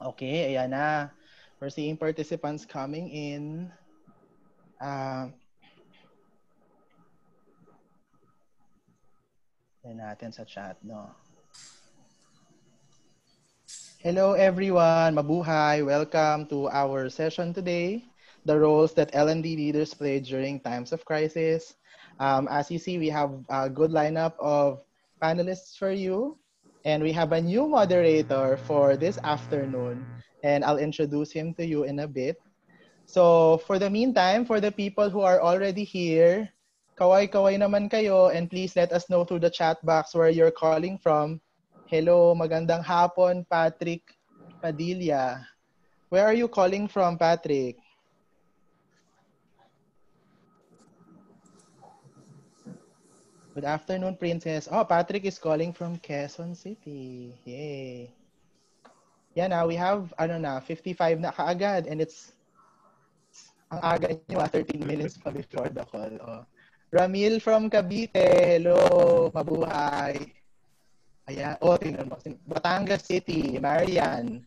Okay, ayan na. We're seeing participants coming in. Yan natin sa chat, no? Hello everyone, mabuhay. Welcome to our session today, the roles that L&D leaders play during times of crisis. As you see, we have a good lineup of panelists for you, and we have a new moderator for this afternoon, and I'll introduce him to you in a bit. So for the meantime, for the people who are already here, kaway-kaway naman kayo, and please let us know through the chat box where you're calling from. Hello, magandang hapon, Patrick Padilla. Where are you calling from, Patrick? Good afternoon, Princess. Oh, Patrick is calling from Quezon City. Yay. Yeah, now we have 55 na kaagad, and it's ang aga nyo, 13 minutes pa before the call. Oh. Ramil from Cavite. Hello, mabuhay. Ayan. Oh, tingnan mo. Batangas City, Marian.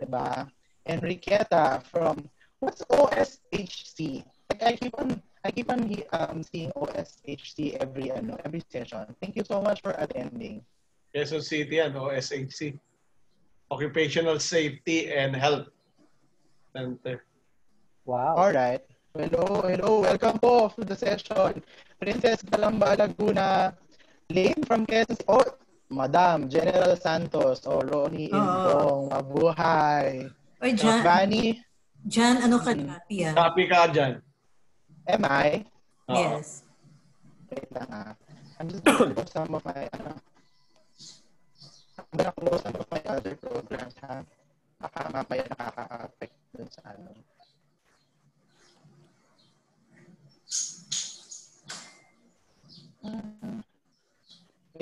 Diba? Enriqueta from, what's OSHC? Like I keep on seeing OSHC every session. Thank you so much for attending. Quezon City and OSHC. Occupational Safety and Health Center. Wow. All right. Hello. Welcome po to the session. Princess Calamba, Laguna. Lane from Quezon. Oh, Madam General Santos. Oh, Ronnie Indong. Mabuhay. Oy, Jan. Vani. Jan, ano ka copy ah? Copy ka dyan. Am I? Yes. Wait lang ah. I'm just going to close some of my I'm gonna close some of my other programs ha. Baka mamaya nakaka-affect dun sa ano.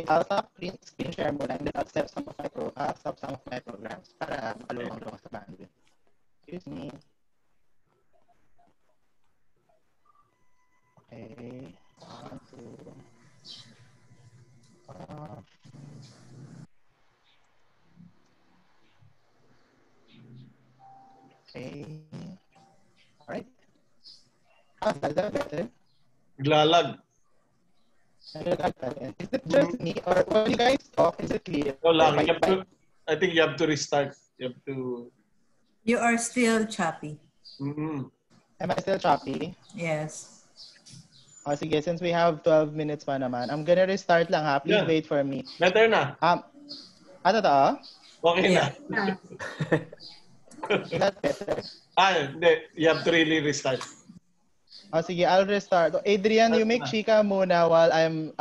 I'll stop screen share muna and then I'll stop some of my programs para makalulong sa bandwidth. Excuse me. Okay. 1, 2. Okay. All right. How's that better? Glalag. Is it just me or when you guys talk, is it clear? No, lang. I think you have to restart. You have to. You are still choppy. Mm-hmm. Am I still choppy? Yes. Oh, sige, since we have 12 minutes pa naman, I'm gonna restart lang ha. Please wait for me. Better na. Totoo? Okay na. Is that better? Hindi. You have to really restart. Oh, sige, I'll restart. Adrian, you make chika muna while I'm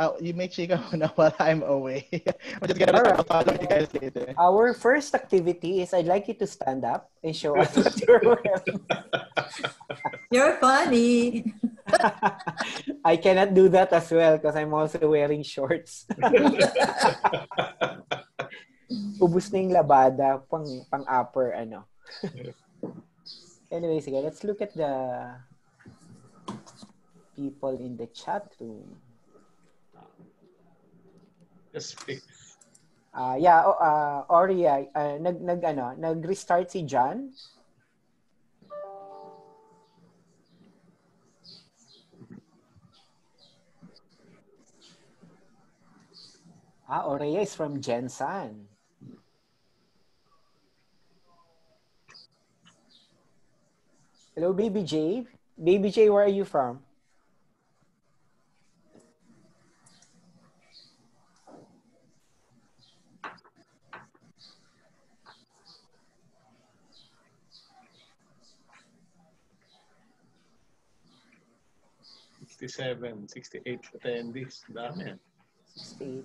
away. I'm just gonna restart. I'll follow you guys later. Our first activity is I'd like you to stand up and show us what you're wearing. You're funny. I cannot do that as well because I'm also wearing shorts. Ubus na yung labada pang upper ano. Anyway, sige, let's look at the people in the chat room. Just speak. Ori, nag-restart si John. Oria is from Jensen. Hello, Baby J. Baby J, where are you from? $67, $68 attendees. Dami yan. 68.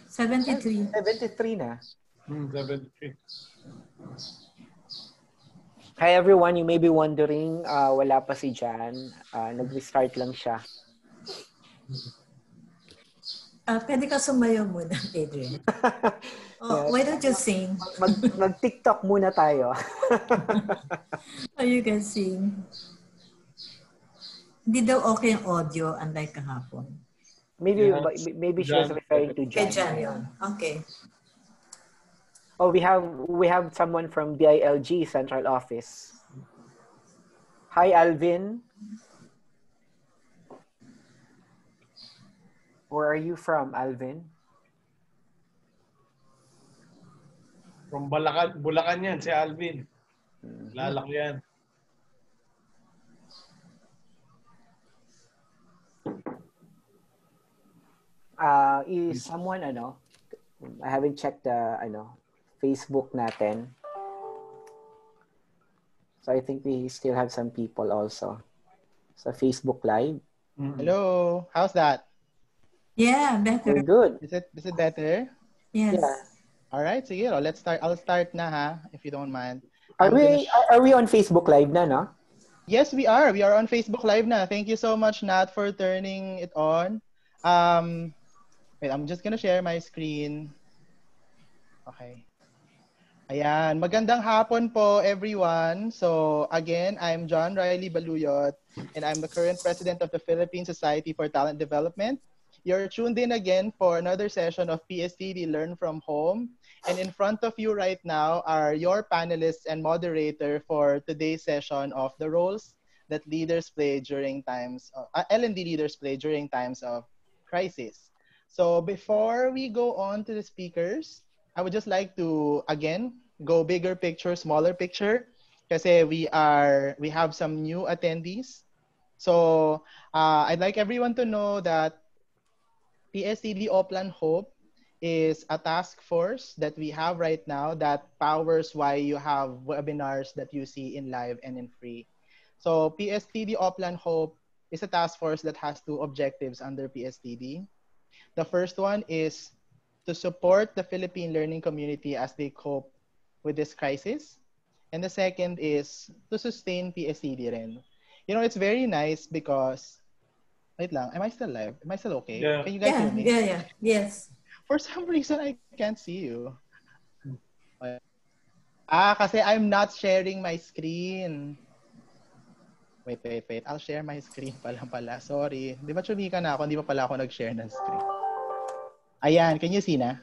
73 na. 73. Hi everyone, you may be wondering, wala pa si Jan. Nag-restart lang siya. Pwede ka sumayaw muna, Adrian. Why don't you sing? Mag-TikTok muna tayo. You can sing. Hindi daw okay ang audio unlike kahapon. Maybe Yeah. maybe she was John. referring to Kay John. Jan yun. Okay. Oh, we have someone from BILG Central Office. Hi, Alvin. Where are you from, Alvin? From Bulacan yan, si Alvin. Lalaki yan. Is someone I haven't checked the Facebook natin. So I think we still have some people also sa Facebook Live. Hello, how's that? Yeah, better. We're good. Is it better? Yes. Yeah. All right, sige, let's start. I'll start na ha, if you don't mind. Are we on Facebook Live na, no? Yes, we are. We are on Facebook Live na. Thank you so much, Nat, for turning it on. Wait, I'm just gonna share my screen. Okay. Ayan, magandang hapon po everyone. So again, I'm John Riley Baluyot and I'm the current president of the Philippine Society for Talent Development. You're tuned in again for another session of PSTD Learn from Home. And in front of you right now are your panelists and moderator for today's session of the roles that leaders play during times of, L&D leaders play during times of crisis. So before we go on to the speakers, I would just like to again go bigger picture, smaller picture, kasi we have some new attendees. So I'd like everyone to know that PSTD Oplan Hope is a task force that we have right now that powers why you have webinars that you see in live and in free. So PSTD Oplan Hope is a task force that has two objectives under PSTD. The first one is to support the Philippine learning community as they cope with this crisis. And the second is to sustain PSTD rin. You know, it's very nice because, wait lang, am I still live? Am I still okay? Yeah. Can you guys hear me? Yeah. Yes. For some reason, I can't see you. Kasi I'm not sharing my screen. Wait. I'll share my screen pala. Sorry. Di ba chumika na ako? Hindi pa pala ako nag-share ng screen. Ayan, can you see na?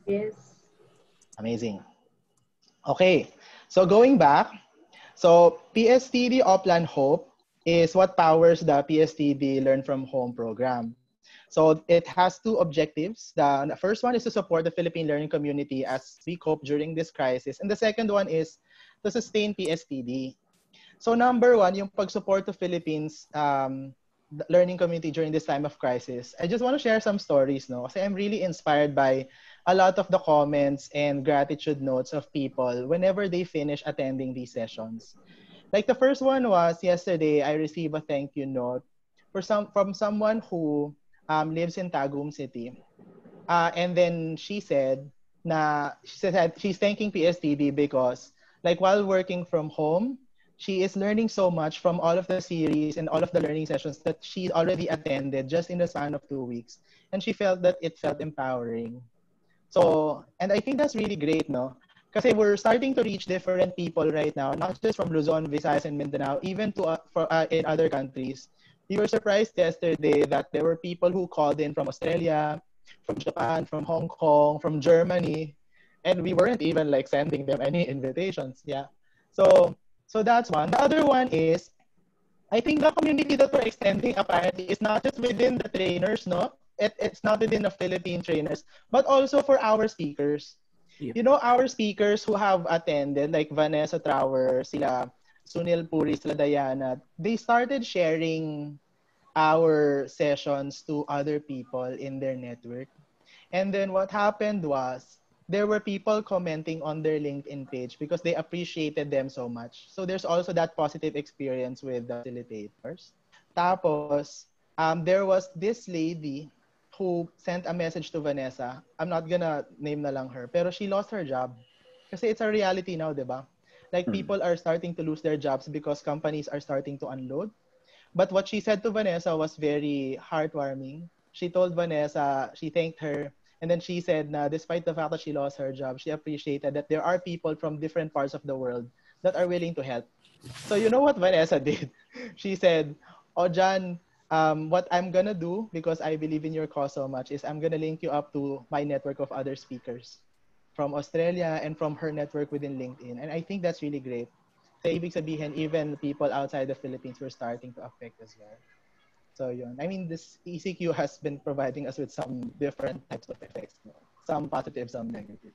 Yes. Amazing. Okay, so going back, so PSTD Oplan Hope is what powers the PSTD Learn from Home program. So it has two objectives. The first one is to support the Philippine learning community as we cope during this crisis. And the second one is to sustain PSTD. So number one, yung pag-support to Philippines learning community during this time of crisis. I just want to share some stories, no? Kasi I'm really inspired by a lot of the comments and gratitude notes of people whenever they finish attending these sessions. Like the first one was yesterday, I received a thank you note from someone who lives in Tagum City. And then she said she's thanking PSTD because like while working from home, she is learning so much from all of the series and all of the learning sessions that she already attended just in the span of 2 weeks. And she felt that it felt empowering. So, and I think that's really great, no? Kasi we're starting to reach different people right now, not just from Luzon, Visayas, and Mindanao, even in other countries. We were surprised yesterday that there were people who called in from Australia, from Japan, from Hong Kong, from Germany, and we weren't even like sending them any invitations. Yeah. So that's one. The other one is, I think the community that we're extending apparently is not just within the trainers, no? It's not within the Philippine trainers, but also for our speakers. Yep. You know, our speakers who have attended, like Vanessa Trower, sila Sunil Puri, sila Diana, they started sharing our sessions to other people in their network. And then what happened was, there were people commenting on their LinkedIn page because they appreciated them so much. So there's also that positive experience with the facilitators. Tapos, there was this lady who sent a message to Vanessa. I'm not gonna name na lang her, pero she lost her job. Kasi it's a reality now, di ba? Like people are starting to lose their jobs because companies are starting to unload. But what she said to Vanessa was very heartwarming. She told Vanessa, she thanked her, and then she said na despite the fact that she lost her job, she appreciated that there are people from different parts of the world that are willing to help. So you know what Vanessa did? She said, "Oh, John, What I'm gonna do, because I believe in your cause so much, is I'm gonna link you up to my network of other speakers from Australia and from her network within LinkedIn. And I think that's really great. So ibig sabihin, even people outside the Philippines were starting to affect as well. So yun. I mean, this ECQ has been providing us with some different types of effects. No? Some positive, some negative.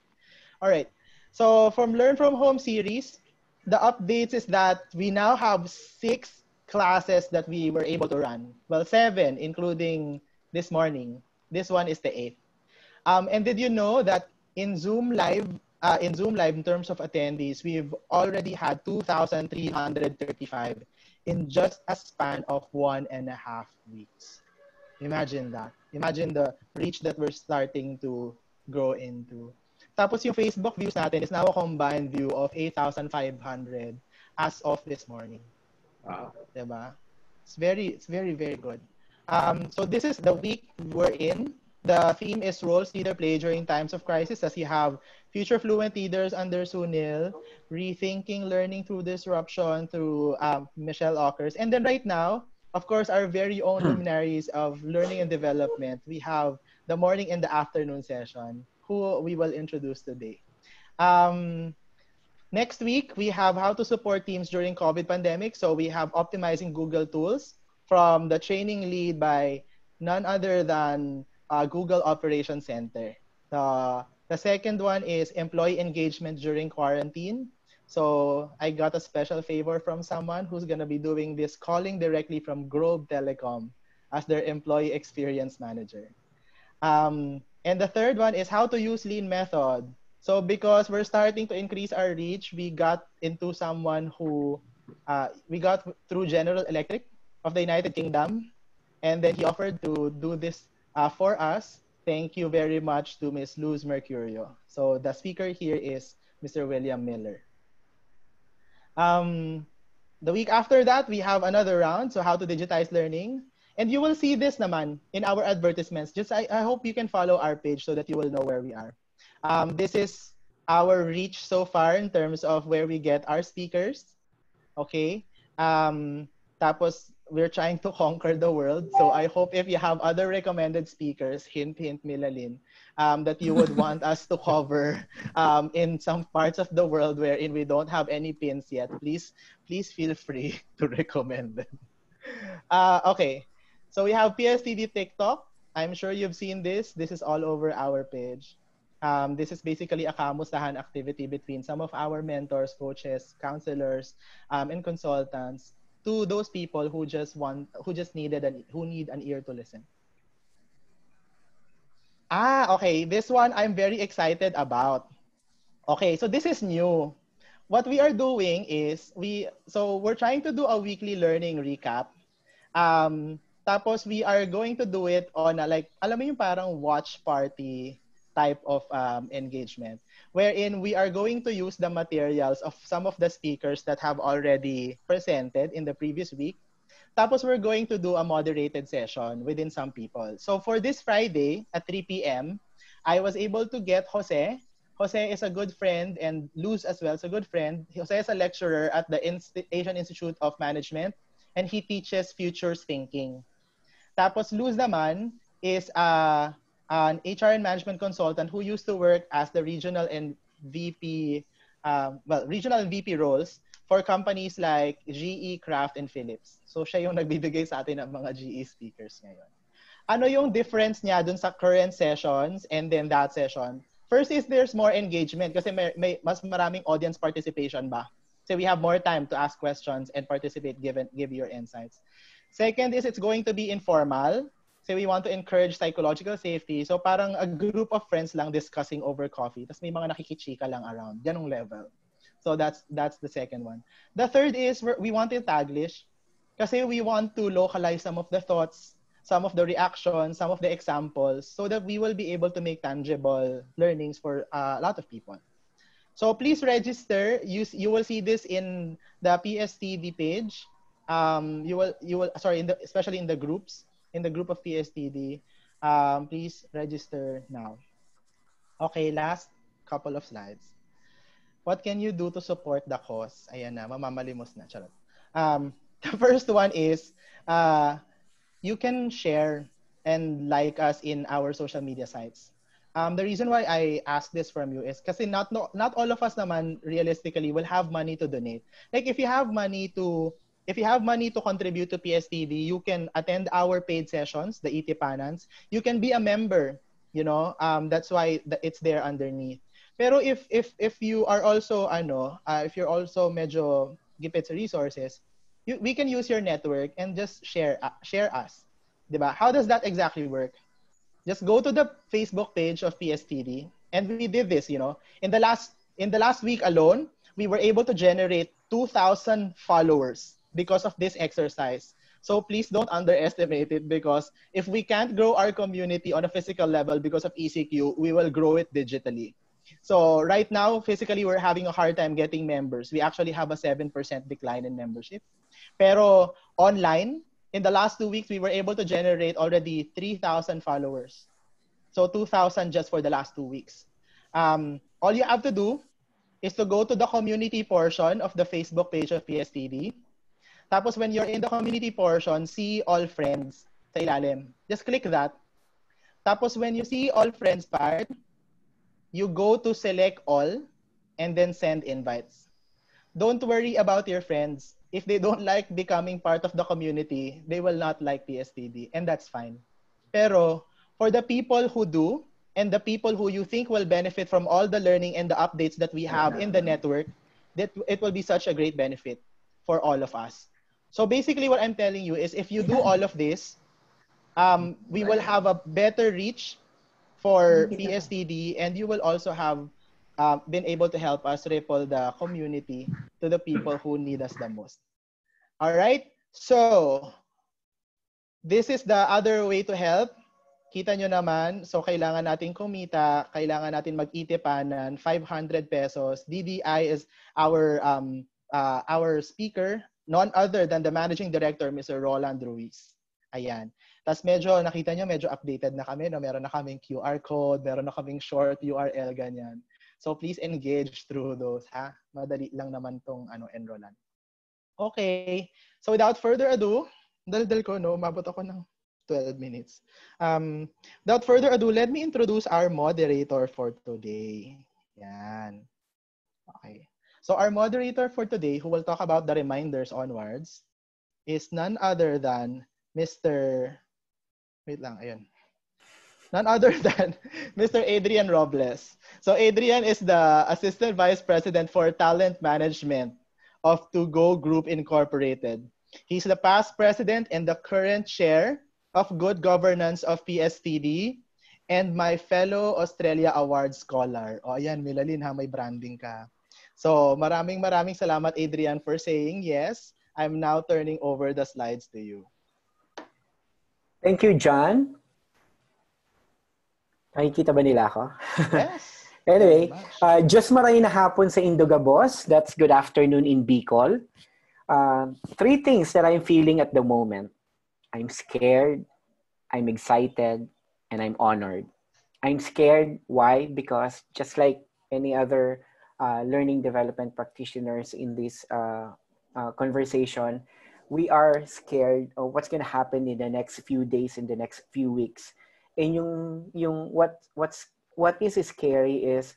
All right. So from Learn From Home series, the updates is that we now have 6 classes that we were able to run. Well, 7, including this morning. This one is the 8th. And did you know that in Zoom Live, in terms of attendees, we've already had 2,335 in just a span of 1.5 weeks. Imagine that. Imagine the reach that we're starting to grow into. Tapos yung Facebook views natin is now a combined view of 8,500 as of this morning. Wow. Diba? It's very, very good. So this is the week we're in. The theme is roles leader play during times of crisis, as you have future fluent leaders under Sunil, rethinking learning through disruption through Michelle Ockers. And then right now, of course, our very own luminaries of learning and development. We have the morning and the afternoon session, who we will introduce today. Um, Next week, we have how to support teams during COVID pandemic. So we have optimizing Google tools from the training lead by none other than Google Operations Center. The second one is employee engagement during quarantine. So I got a special favor from someone who's going to be doing this, calling directly from Globe Telecom as their employee experience manager. And the third one is how to use lean method. So because we're starting to increase our reach, we got into someone who we got through General Electric of the United Kingdom, and then he offered to do this for us. Thank you very much to Ms. Luz Mercurio. So the speaker here is Mr. William Miller. The week after that, we have another round. So how to digitize learning. And you will see this naman in our advertisements. Just I hope you can follow our page so that you will know where we are. This is our reach so far in terms of where we get our speakers. Okay. Tapos we're trying to conquer the world. So I hope if you have other recommended speakers, hint, hint, Milalin, that you would want us to cover in some parts of the world wherein we don't have any pins yet, please feel free to recommend them. Okay. So we have PSTD TikTok. I'm sure you've seen this. This is all over our page. This is basically a kamustahan activity between some of our mentors, coaches, counselors, and consultants to those people who just need an ear to listen. Okay. This one I'm very excited about. Okay, so this is new. What we are doing is we're trying to do a weekly learning recap. Tapos we are going to do it on a, like, alam mo yung parang watch party type of engagement, wherein we are going to use the materials of some of the speakers that have already presented in the previous week. Tapos we're going to do a moderated session within some people. So for this Friday at 3 p.m., I was able to get Jose. Jose is a good friend, and Luz as well is a good friend. Jose is a lecturer at the Asian Institute of Management, and he teaches futures thinking. Tapos Luz naman is an HR and management consultant who used to work as the regional and VP, regional and VP roles for companies like GE, Kraft, and Philips. So siya yung nagbibigay sa atin ng mga GE speakers ngayon. Ano yung difference niya dun sa current sessions and then that session? First is there's more engagement kasi may mas maraming audience participation ba? So we have more time to ask questions and participate, give your insights. Second is it's going to be informal. So we want to encourage psychological safety. So parang a group of friends lang discussing over coffee. Tapos may mga nakikichika lang around. Ganong level. So that's the second one. The third is we want it Taglish. Kasi we want to localize some of the thoughts, some of the reactions, some of the examples, so that we will be able to make tangible learnings for a lot of people. So please register. You will see this in the PSTD page. Especially in the groups, in the group of PSTD. Please register now. Okay, last couple of slides. What can you do to support the cause? Ayan na, mamamalimos na. Charot. The first one is you can share and like us in our social media sites. The reason why I ask this from you is kasi not all of us naman realistically will have money to donate. Like if you have money to contribute to PSTD, you can attend our paid sessions, the Itipanans. You can be a member, you know. That's why it's there underneath. Pero if you are also if you're also medyo gipit sa resources, we can use your network and just share us. 'Di ba? How does that exactly work? Just go to the Facebook page of PSTD, and we did this, you know. In the last week alone, we were able to generate 2,000 followers because of this exercise. So please don't underestimate it, because if we can't grow our community on a physical level because of ECQ, we will grow it digitally. So right now, physically, we're having a hard time getting members. We actually have a 7% decline in membership. Pero online, in the last 2 weeks, we were able to generate already 3,000 followers. So 2,000 just for the last 2 weeks. All you have to do is to go to the community portion of the Facebook page of PSTD. Tapos when you're in the community portion, see all friends sa ilalim. Just click that. Tapos when you see all friends part, you go to select all and then send invites. Don't worry about your friends. If they don't like becoming part of the community, they will not like PSTD, and that's fine. Pero for the people who do, and the people who you think will benefit from all the learning and the updates that we have in the network, that it will be such a great benefit for all of us. So basically what I'm telling you is, if you do all of this, we will have a better reach for PSTD, and you will also have been able to help us ripple the community to the people who need us the most. All right? So, this is the other way to help. Kita nyo naman, so kailangan natin kumita, kailangan natin mag-itipanan, 500 pesos. DDI is our speaker, none other than the Managing Director, Mr. Roland Ruiz. Ayan. Tapos medyo, nakita nyo, medyo updated na kami. No? Meron na kaming QR code, meron na kaming short URL, ganyan. So please engage through those, ha? Madali lang naman tong enrollan. Okay. So without further ado, dal ko, no? Umabot ako ng 12 minutes. Without further ado, let me introduce our moderator for today. Yan. Okay. So our moderator for today, who will talk about the reminders onwards, is none other than Mr. Wait lang, ayun. None other than Mr. Adrian Robles. So Adrian is the Assistant Vice President for Talent Management of To Go Group Incorporated. He's the past president and the current chair of Good Governance of PSTD and my fellow Australia Award Scholar. O ayan, Milalin ha, may branding ka. So maraming salamat, Adrian, for saying yes. I'm now turning over the slides to you. Thank you, John. Nakikita ba nila ako? Yes. Anyway, just maray na hapon sa Indogabos. That's good afternoon in Bicol. 3 things that I'm feeling at the moment. I'm scared, I'm excited, and I'm honored. I'm scared. Why? Because just like any other learning development practitioners in this conversation, we are scared of what's going to happen in the next few days, in the next few weeks. And what is scary is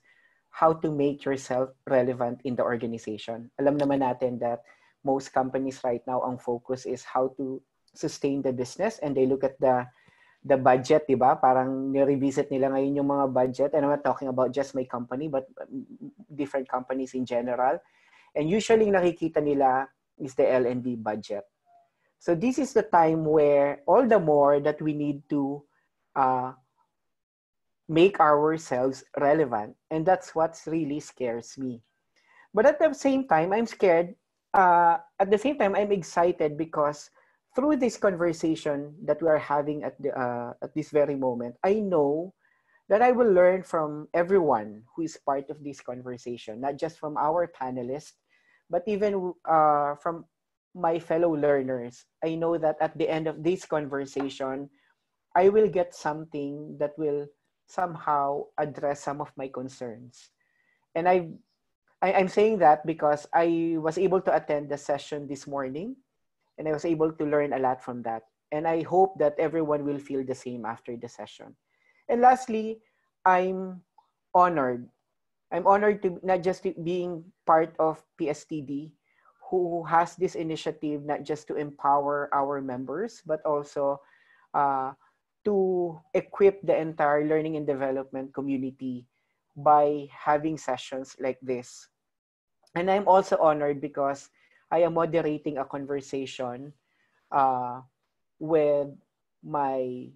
how to make yourself relevant in the organization. Alam naman natin that most companies right now, ang focus is how to sustain the business, and they look at the budget, diba? Parang ni-revisit nila ngayon yung mga budget. And I'm not talking about just my company, but different companies in general. And usually nakikita nila is the L&D budget. So this is the time where all the more that we need to make ourselves relevant. And that's what really scares me. But at the same time, I'm scared. At the same time, I'm excited because through this conversation that we are having at this very moment, I know that I will learn from everyone who is part of this conversation, not just from our panelists, but even from my fellow learners. I know that at the end of this conversation, I will get something that will somehow address some of my concerns. And I'm saying that because I was able to attend the session this morning, and I was able to learn a lot from that. And I hope that everyone will feel the same after the session. And lastly, I'm honored. I'm honored to not just being part of PSTD, who has this initiative not just to empower our members, but also to equip the entire learning and development community by having sessions like this. And I'm also honored because I am moderating a conversation uh, with my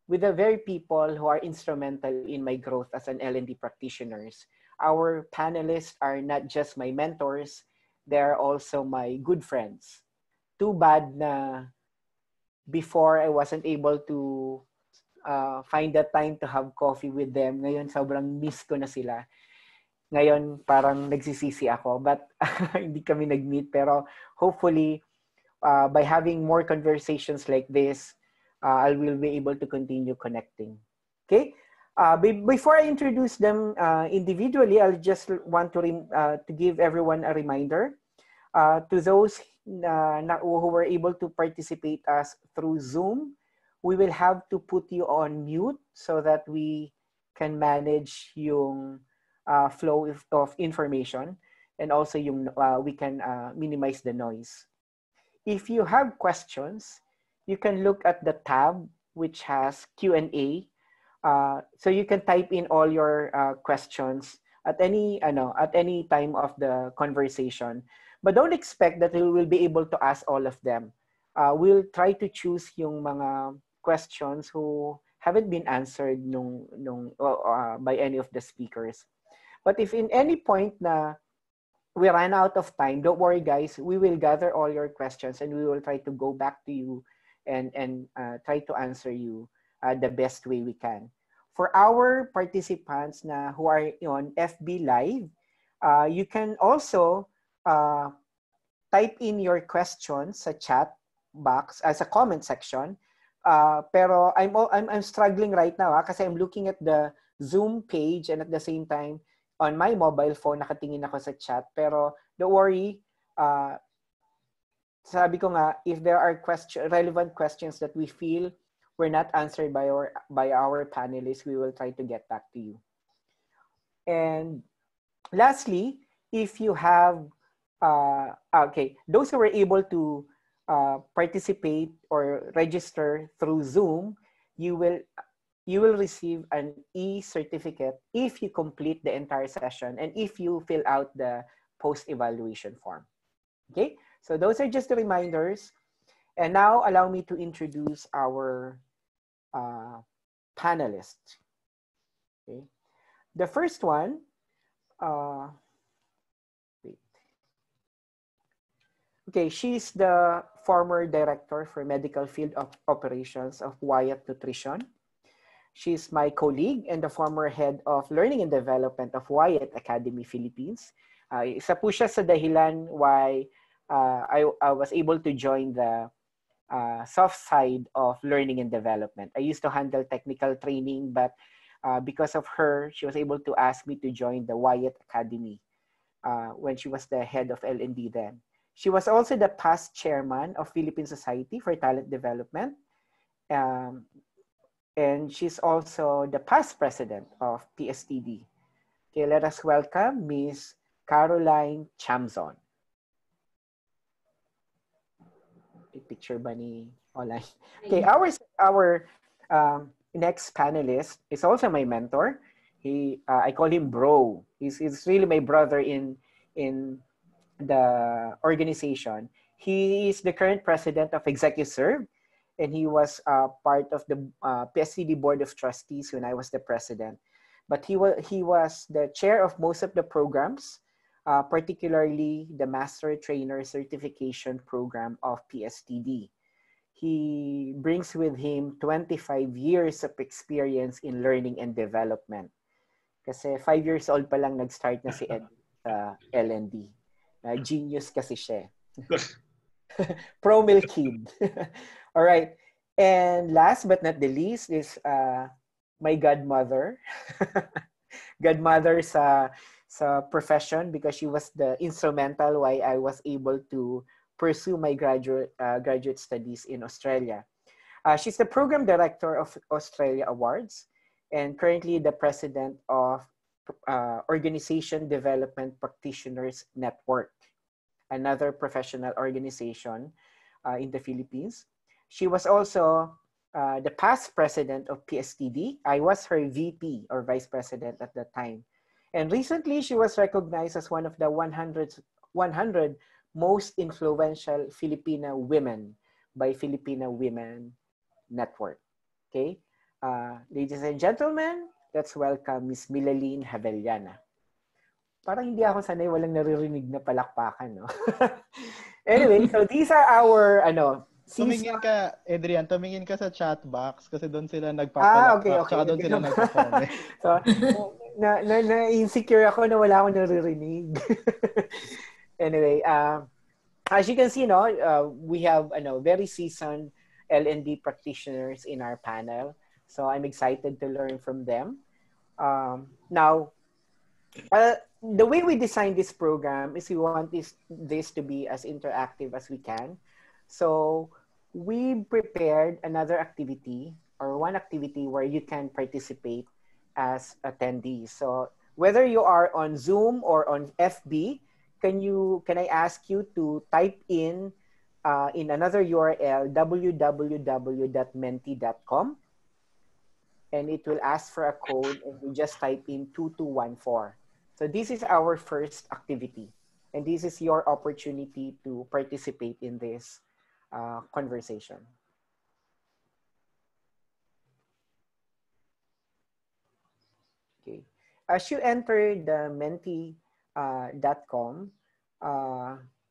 with the very people who are instrumental in my growth as an L&D practitioners. Our panelists are not just my mentors, they are also my good friends. Too bad na before I wasn't able to find the time to have coffee with them. Ngayon, sobrang miss ko na sila. Ngayon, parang nagsisisi ako. But hindi kami nag-meet. Pero hopefully, by having more conversations like this, I will be able to continue connecting. Okay? Before I introduce them individually, I'll just want to give everyone a reminder. To those who were able to participate us through Zoom, we will have to put you on mute so that we can manage yung flow of information, and also yung we can minimize the noise. If you have questions, you can look at the tab which has Q&A. So you can type in all your questions at any time of the conversation. But don't expect that we will be able to ask all of them. We'll try to choose yung mga questions who haven't been answered by any of the speakers. But if in any point na we ran out of time, don't worry guys, we will gather all your questions and we will try to go back to you and try to answer you the best way we can. For our participants who are on FB Live, you can also type in your questions sa chat box as a comment section. Pero I'm struggling right now kasi I'm looking at the Zoom page and at the same time on my mobile phone nakatingin ako sa chat. Pero don't worry, sabi ko nga, if there are relevant questions that we feel were not answered by our panelists, we will try to get back to you. And lastly, if you have those who were able to participate or register through Zoom, you will receive an e-certificate if you complete the entire session and if you fill out the post-evaluation form. Okay, so those are just the reminders. And now allow me to introduce our panelists. Okay, the first one, okay, she's the former director for medical field of operations of Wyatt Nutrition. She's my colleague and the former head of learning and development of Wyatt Academy Philippines. Isa po siya sa dahilan why I was able to join the soft side of learning and development. I used to handle technical training, but because of her, she was able to ask me to join the Wyatt Academy when she was the head of L&D then. She was also the past chairman of Philippine Society for Talent Development. And she's also the past president of PSTD. Okay, let us welcome Ms. Caroline Tiamson. Picture ba ni online? Okay, our next panelist is also my mentor. I call him Bro. He's really my brother in the organization. He is the current president of ExecuServe, and he was part of the PSTD Board of Trustees when I was the president. But he was the chair of most of the programs, particularly the Master Trainer Certification Program of PSTD. He brings with him 25 years of experience in learning and development. Kasi 5 years old pa lang nag-start na si Edwin sa L&D. Genius kasi siya. Pro-mill kid. All right. And last but not the least is my godmother. Godmother sa profession, because she was the instrumental why I was able to pursue my graduate studies in Australia. She's the program director of Australia Awards and currently the president of Organization Development Practitioners Network, another professional organization in the Philippines. She was also the past president of PSTD. I was her VP or vice president at that time. And recently, she was recognized as one of the 100 most influential Filipina women by Filipina Women Network. Okay? Ladies and gentlemen, let's welcome Miss Milalin Javellana. Parang hindi ako sanay, walang naririnig na palakpakan, no? Anyway, so these are our, Tumingin ka, Adrian, tumingin ka sa chat box kasi doon sila nagpapalakpak. Okay. Doon sila nagpa-comment. So, na-insecure ako na wala akong naririnig. Anyway, as you can see, we have very seasoned L&D practitioners in our panel. So I'm excited to learn from them. Now, the way we designed this program is we want this to be as interactive as we can. So we prepared another activity or one activity where you can participate as attendees. So whether you are on Zoom or on FB, can I ask you to type in another URL, www.menti.com, and it will ask for a code, and you just type in 2214. So this is our first activity, and this is your opportunity to participate in this conversation. Okay. As you enter the menti.com,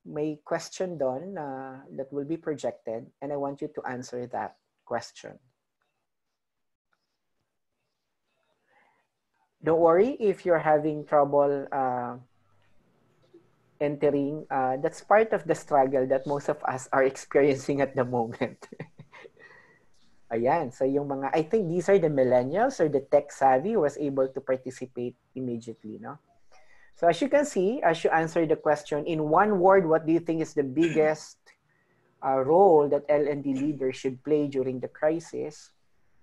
may question doon that will be projected, and I want you to answer that question. Don't worry if you're having trouble entering. That's part of the struggle that most of us are experiencing at the moment. Ayan. So yung mga, I think these are the millennials or the tech savvy who was able to participate immediately, no? So as you can see, as you answer the question, in one word, what do you think is the biggest role that L&D leaders should play during the crisis?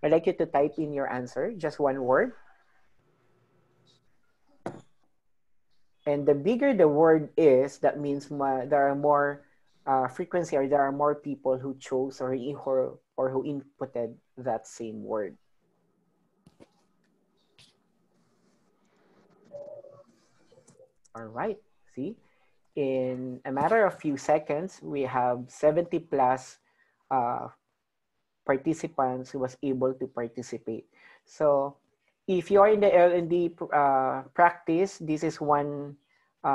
I'd like you to type in your answer, just one word. And the bigger the word is, that means there are more frequency, or there are more people who chose or who inputted that same word. All right, see, in a matter of few seconds, we have 70 plus participants who was able to participate. So if you are in the L&D practice, this is one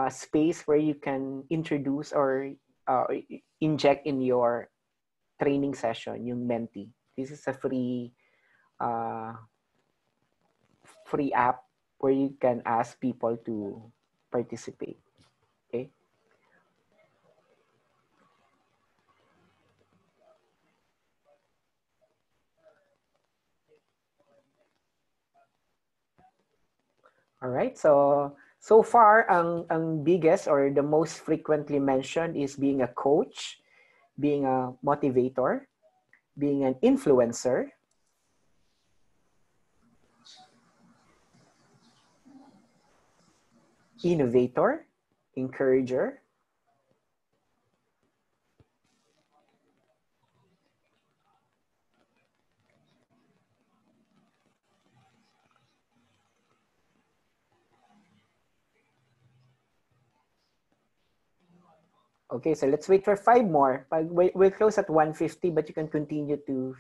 space where you can introduce or inject in your training session, yung Menti. This is a free app where you can ask people to participate. Okay. All right. So far, ang biggest or the most frequently mentioned is being a coach, being a motivator, being an influencer, innovator, encourager, okay, so let's wait for 5 more. We'll close at 1:50, but you can continue to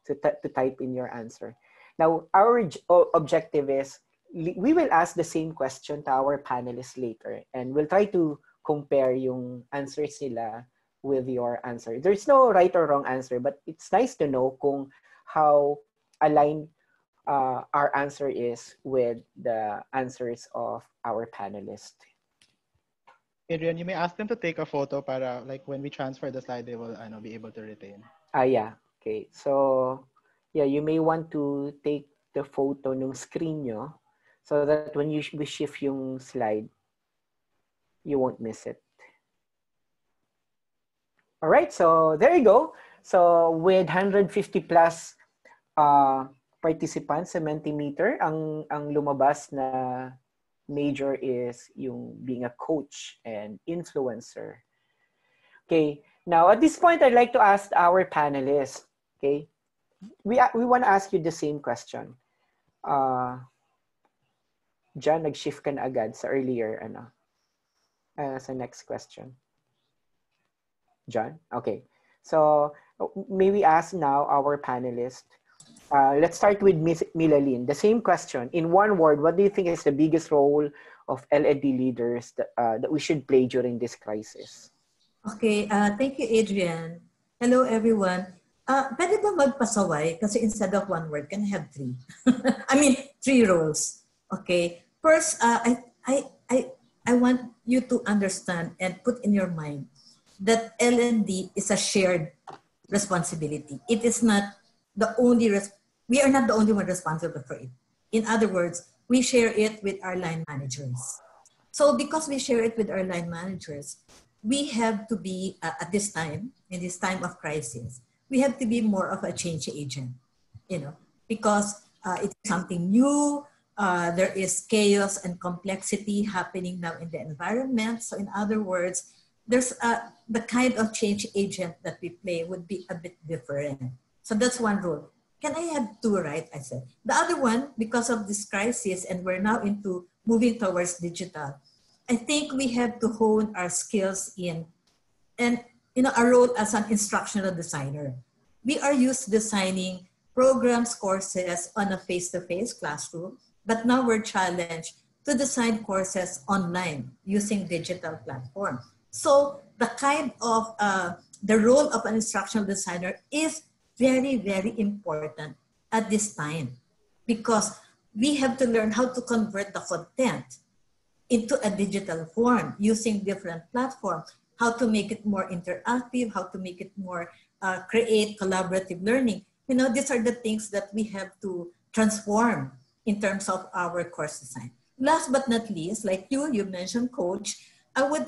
to type in your answer. Now, our objective is we will ask the same question to our panelists later, and we'll try to compare yung answers nila with your answer. There's no right or wrong answer, but it's nice to know how aligned our answer is with the answers of our panelists. Adrian, you may ask them to take a photo para like when we transfer the slide, they will be able to retain. Yeah. Okay. So, yeah, you may want to take the photo ng screen nyo so that when we shift yung slide, you won't miss it. All right. So there you go. So with 150 plus participants sa Mentimeter, ang lumabas na major is yung being a coach and influencer. Okay, now at this point, I'd like to ask our panelists, okay, we want to ask you the same question. John, nag-shift ka na agad sa earlier, sa next question. John? Okay. So, may we ask now our panelists. Let's start with Miss Milalin. The same question. In one word, what do you think is the biggest role of L&D leaders that we should play during this crisis? Okay, thank you, Adrian. Hello, everyone. Pwede ba magpasaway? Kasi instead of one word, can I have three? I mean, three roles. Okay. First, I want you to understand and put in your mind that L&D is a shared responsibility. It is not the only, we are not the only one responsible for it. In other words, we share it with our line managers. So because we share it with our line managers, we have to be, at this time, in this time of crisis, we have to be more of a change agent, because it's something new. There is chaos and complexity happening now in the environment. So in other words, there's the kind of change agent that we play would be a bit different. So that's one role. Can I have two, right? I said. The other one, because of this crisis and we're now into moving towards digital, I think we have to hone our skills in, and our role as an instructional designer. We are used to designing programs, courses on a face-to-face classroom, but now we're challenged to design courses online using digital platforms. So the kind of, the role of an instructional designer is very, very important at this time, because we have to learn how to convert the content into a digital form using different platforms, how to make it more interactive, how to make it more, create collaborative learning. These are the things that we have to transform in terms of our course design. Last but not least, like you mentioned coach, I would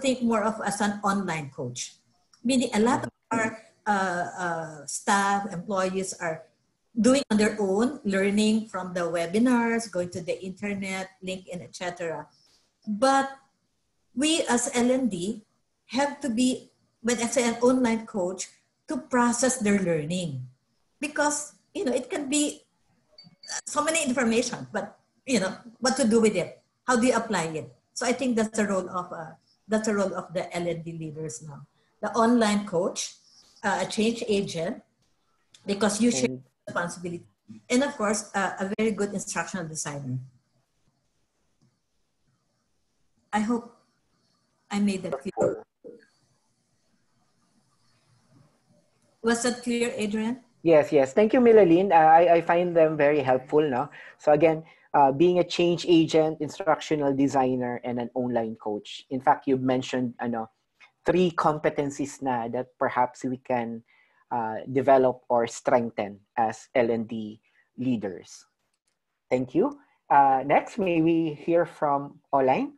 think more of as an online coach. Meaning a lot of our staff, employees are doing on their own, learning from the webinars, going to the internet, LinkedIn, etc. But we as L&D have to be, when I say an online coach, to process their learning. Because, it can be so many information, but, what to do with it? How do you apply it? So I think that's the role of the L&D leaders now. The online coach, a change agent, because you share responsibility. And of course, a very good instructional designer. I hope I made that clear. Was that clear, Adrian? Yes. Thank you, Milalin. I find them very helpful. No? So again, being a change agent, instructional designer, and an online coach. In fact, you've mentioned three competencies na that perhaps we can develop or strengthen as L&D leaders. Thank you. Next, may we hear from Olaine?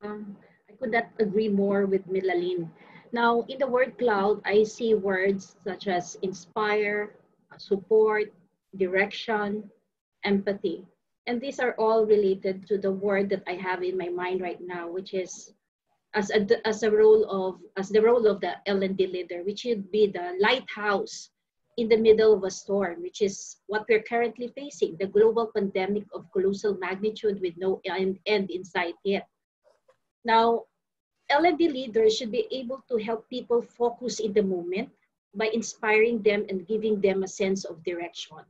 I could not agree more with Milalin. Now, in the word cloud, I see words such as inspire, support, direction, empathy. And these are all related to the word that I have in my mind right now, which is the role of the L&D leader, which should be the lighthouse in the middle of a storm, which is what we're currently facing, the global pandemic of colossal magnitude with no end in sight yet. Now, L&D leaders should be able to help people focus in the moment by inspiring them and giving them a sense of direction.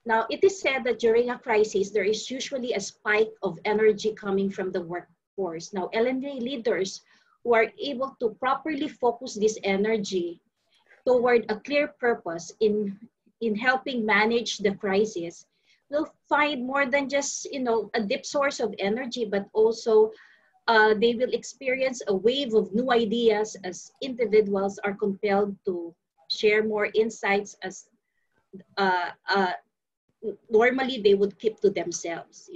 Now, it is said that during a crisis, there is usually a spike of energy coming from the workforce. Now, L&D leaders who are able to properly focus this energy toward a clear purpose in helping manage the crisis will find more than just, a deep source of energy, but also they will experience a wave of new ideas as individuals are compelled to share more insights as normally they would keep to themselves,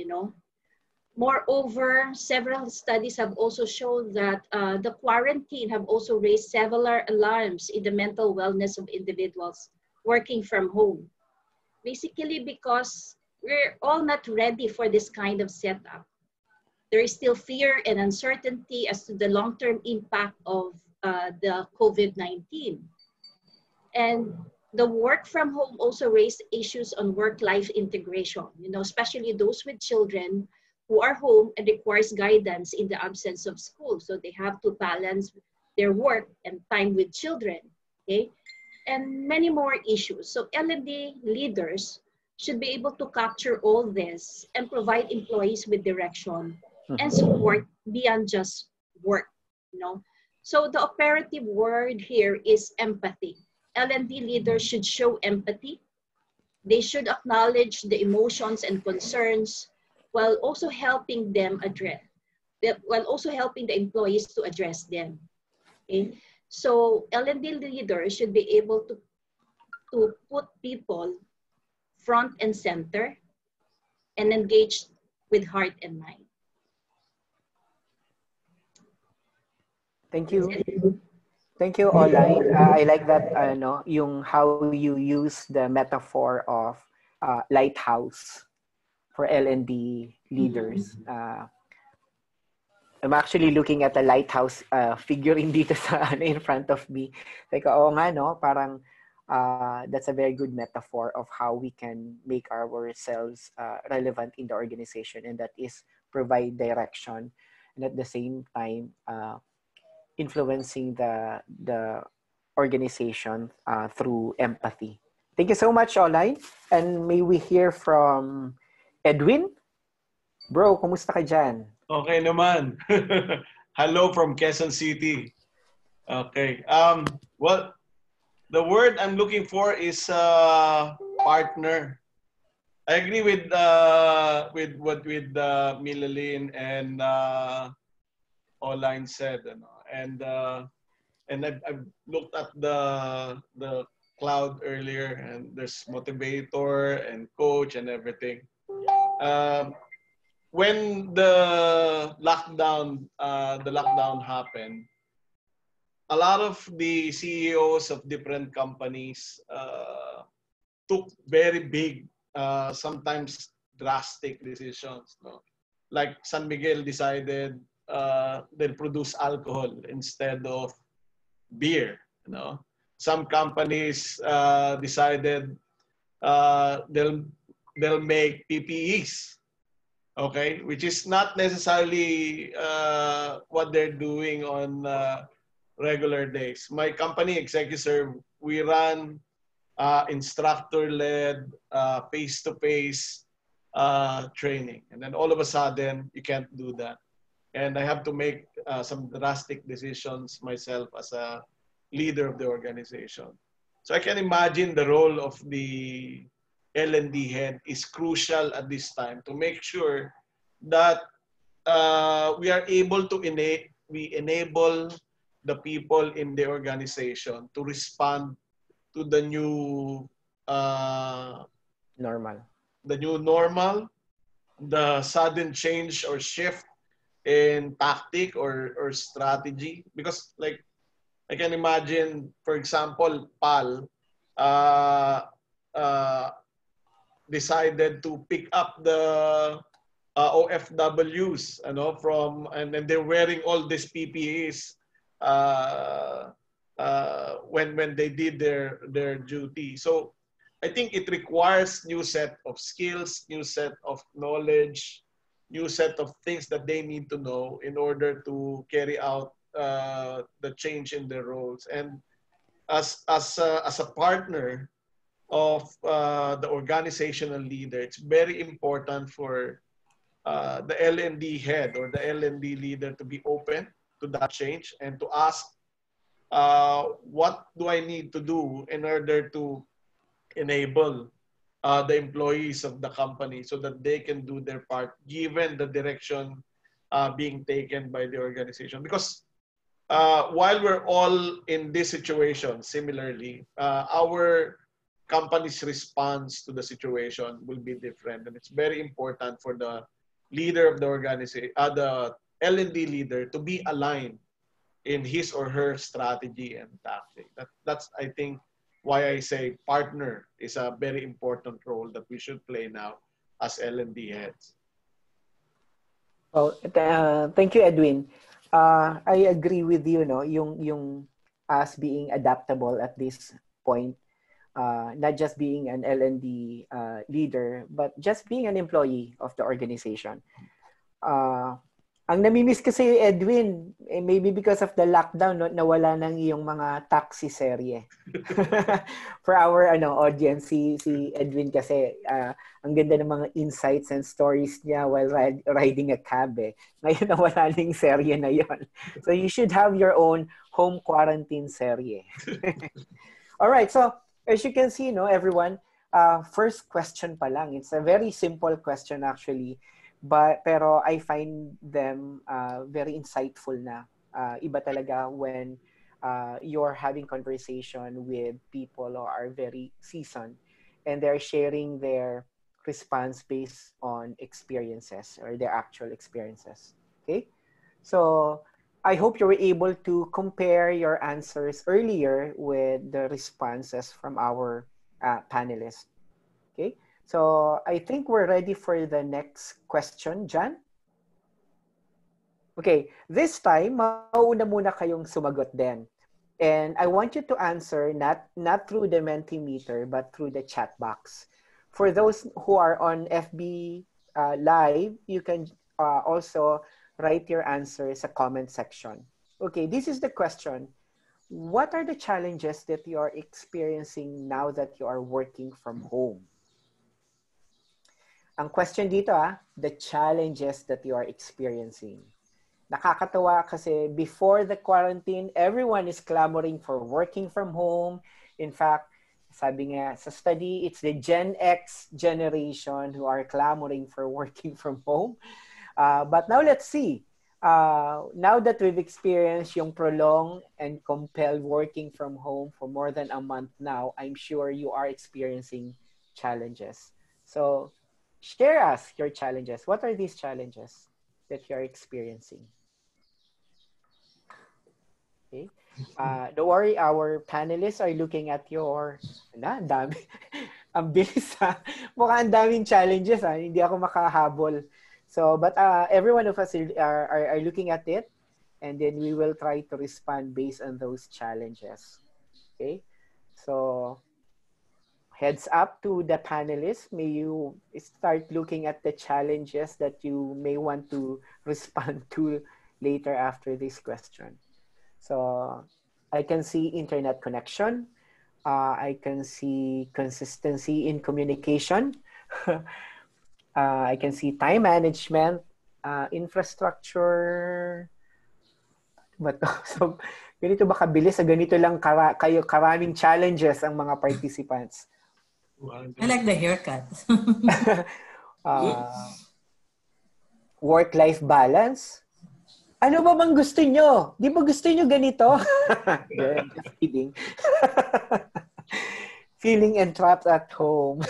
Moreover, several studies have also shown that the quarantine have also raised several alarms in the mental wellness of individuals working from home. Basically because we're all not ready for this kind of setup. There is still fear and uncertainty as to the long-term impact of the COVID-19. And the work from home also raised issues on work-life integration, especially those with children who are home and requires guidance in the absence of school. So they have to balance their work and time with children, okay? And many more issues. So L&D leaders should be able to capture all this and provide employees with direction and support beyond just work. So the operative word here is empathy. L&D leaders should show empathy. They should acknowledge the emotions and concerns while also helping the employees to address them. Okay? So L&D leaders should be able to put people front and center and engage with heart and mind. Thank you. Thank you, Olay. I like that, yung how you use the metaphor of lighthouse for L&D leaders. I'm actually looking at a lighthouse figurine dito sa in front of me. Like, oo nga, no? Parang that's a very good metaphor of how we can make ourselves relevant in the organization, and that is provide direction and at the same time influencing the organization through empathy. Thank you so much, Olay. And may we hear from Edwin? Bro, kumusta ka dyan? Okay naman. Hello from Quezon City. Okay. Well, the word I'm looking for is partner. I agree with Milalin and Online said, and I've looked at the cloud earlier, and there's motivator and coach and everything. When the lockdown happened, a lot of the CEOs of different companies took very big, sometimes drastic decisions. No? Like San Miguel decided they'll produce alcohol instead of beer. Some companies decided they'll make PPEs. Okay, which is not necessarily what they're doing on regular days. My company, ExecuServe, we run instructor-led, face-to-face training. And then all of a sudden, you can't do that. And I have to make some drastic decisions myself as a leader of the organization. So I can imagine the role of the L&D head is crucial at this time to make sure that we are able to enable the people in the organization to respond to the new normal, the sudden change or shift in tactic or strategy. Because like I can imagine, for example, PAL decided to pick up the OFWs, and they're wearing all these PPEs when they did their duty. So I think it requires new set of skills, new set of knowledge, new set of things that they need to know in order to carry out the change in their roles. And as a partner of the organizational leader, it's very important for the L&D head or the L&D leader to be open to that change and to ask, what do I need to do in order to enable the employees of the company so that they can do their part given the direction being taken by the organization. Because while we're all in this situation, similarly, our company's response to the situation will be different. And it's very important for the leader of the organization, the L&D leader, to be aligned in his or her strategy and tactic. That's I think why I say partner is a very important role that we should play now as L&D heads. Oh, thank you, Edwin. I agree with you, no, yung us being adaptable at this point, not just being an L&D leader, but just being an employee of the organization. Ang namimiss kasi Edwin, maybe because of the lockdown, no, nawala nang iyong mga taxi serye. For our audience, si Edwin kasi, ang ganda ng mga insights and stories niya while riding a cab. Ngayon nawala na yung serye na yon. So you should have your own home quarantine serye. Alright, so as you can see, no, everyone, first question pa lang. It's a very simple question actually. Pero I find them very insightful na. Iba talaga when you're having conversation with people who are very seasoned and they're sharing their response based on experiences or their actual experiences. Okay? So I hope you were able to compare your answers earlier with the responses from our panelists. Okay? So I think we're ready for the next question, Jan. Okay, this time, mauna muna kayong sumagot din. And I want you to answer not through the Mentimeter, but through the chat box. For those who are on FB Live, you can also write your answer sa comment section. Okay, this is the question. What are the challenges that you are experiencing now that you are working from home? Ang question dito, the challenges that you are experiencing. Nakakatawa kasi before the quarantine, everyone is clamoring for working from home. In fact, sabi nga sa study, it's the Gen X generation who are clamoring for working from home. But now let's see. Now that we've experienced yung prolonged and compelled working from home for more than a month now, I'm sure you are experiencing challenges. So, share us your challenges. What are these challenges that you're experiencing? Okay. Don't worry, our panelists are looking at your... dami. Ang bilis Mukhang daming challenges Hindi ako makahabol. So, but every one of us are looking at it and then we will try to respond based on those challenges. Okay. So... heads up to the panelists. May you start looking at the challenges that you may want to respond to later after this question. So I can see internet connection. I can see consistency in communication. I can see time management, infrastructure. So, ganito ba kabilis? Sa ganito lang karaming challenges ang mga participants. I like the haircut. Work-life balance. Ano ba bang gusto nyo? Di ba gusto nyo ganito? Just kidding. Feeling entrapped at home.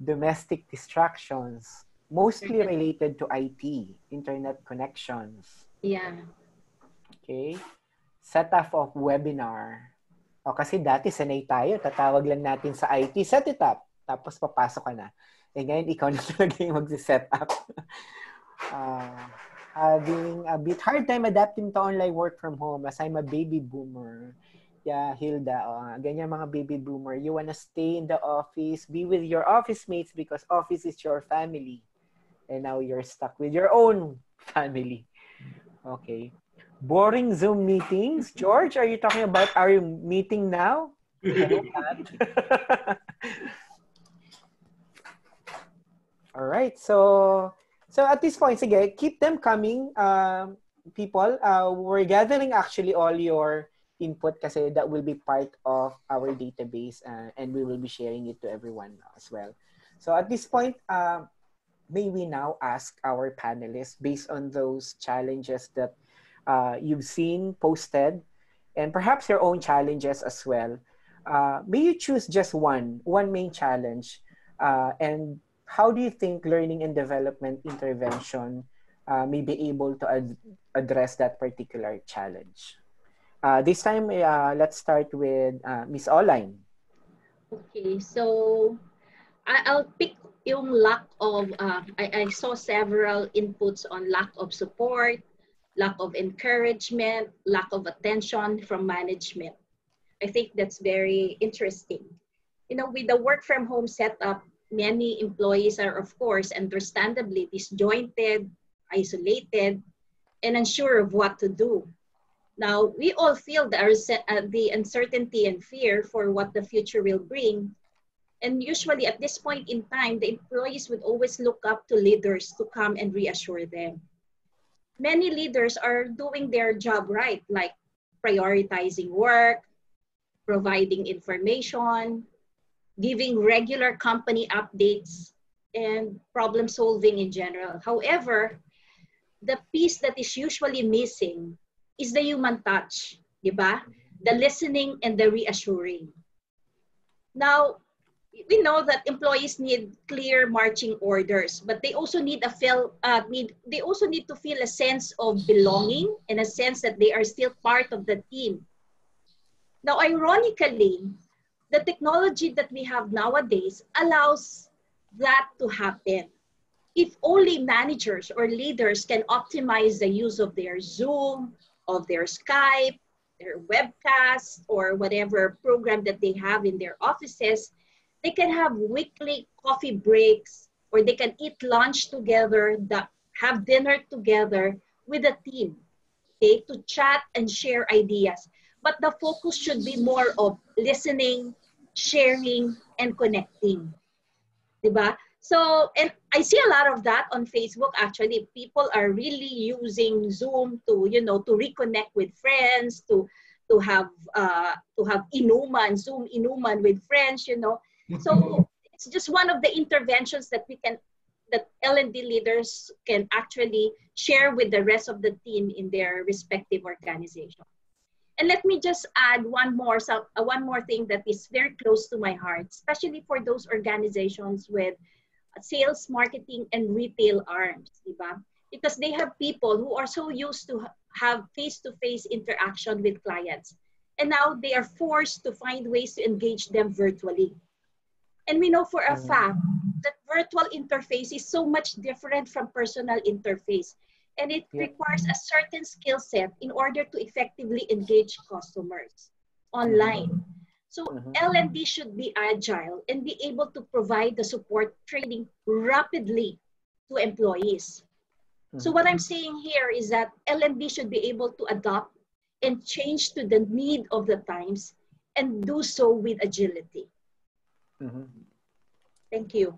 Domestic distractions. Mostly related to IT. Internet connections. Yeah. Okay. Setup of webinar. O kasi dati sanay tayo, tatawag lang natin sa IT, set it up, tapos papasok ka na. Ngayon, ikaw na talaga yung mag-set up. Having a bit hard time adapting to online work from home as I'm a baby boomer. Yeah, Hilda, ganyan mga baby boomer. You wanna stay in the office, be with your office mates because office is your family. And now you're stuck with your own family. Okay. Boring Zoom meetings. George, are you talking about our meeting now? All right. So at this point, sige, keep them coming, people. We're gathering actually all your input kasi that will be part of our database and we will be sharing it to everyone as well. So at this point, may we now ask our panelists based on those challenges that you've seen posted and perhaps your own challenges as well. May you choose just one main challenge and how do you think learning and development intervention may be able to address that particular challenge? This time, let's start with Miss Oline. Okay, so I'll pick yung lack of, I saw several inputs on lack of support, lack of encouragement, lack of attention from management. I think that's very interesting. You know, with the work from home setup, many employees are, of course, understandably disjointed, isolated, and unsure of what to do. Now, we all feel the uncertainty and fear for what the future will bring. And usually at this point in time, the employees would always look up to leaders to come and reassure them. Many leaders are doing their job right, like prioritizing work, providing information, giving regular company updates, and problem solving in general. However, the piece that is usually missing is the human touch, di ba? The listening and the reassuring. Now, we know that employees need clear marching orders, but they also need they also need to feel a sense of belonging and a sense that they are still part of the team. Now, ironically, the technology that we have nowadays allows that to happen. If only managers or leaders can optimize the use of their Zoom, of their Skype, their webcast, or whatever program that they have in their offices, they can have weekly coffee breaks, or they can eat lunch together, have dinner together with a team, okay, to chat and share ideas. But the focus should be more of listening, sharing, and connecting. Diba? So, and I see a lot of that on Facebook. Actually, people are really using Zoom to, you know, to reconnect with friends, to have inuman, Zoom inuman with friends, you know. So it's just one of the interventions that that L&D leaders can actually share with the rest of the team in their respective organization. And let me just add one more thing that is very close to my heart, especially for those organizations with sales, marketing, and retail arms, diba? Because they have people who are so used to have face-to-face interaction with clients. And now they are forced to find ways to engage them virtually. And we know for a fact that virtual interface is so much different from personal interface. And it requires a certain skill set in order to effectively engage customers online. So L&D should be agile and be able to provide the support training rapidly to employees. So what I'm saying here is that L&D should be able to adapt and change to the need of the times and do so with agility. Thank you.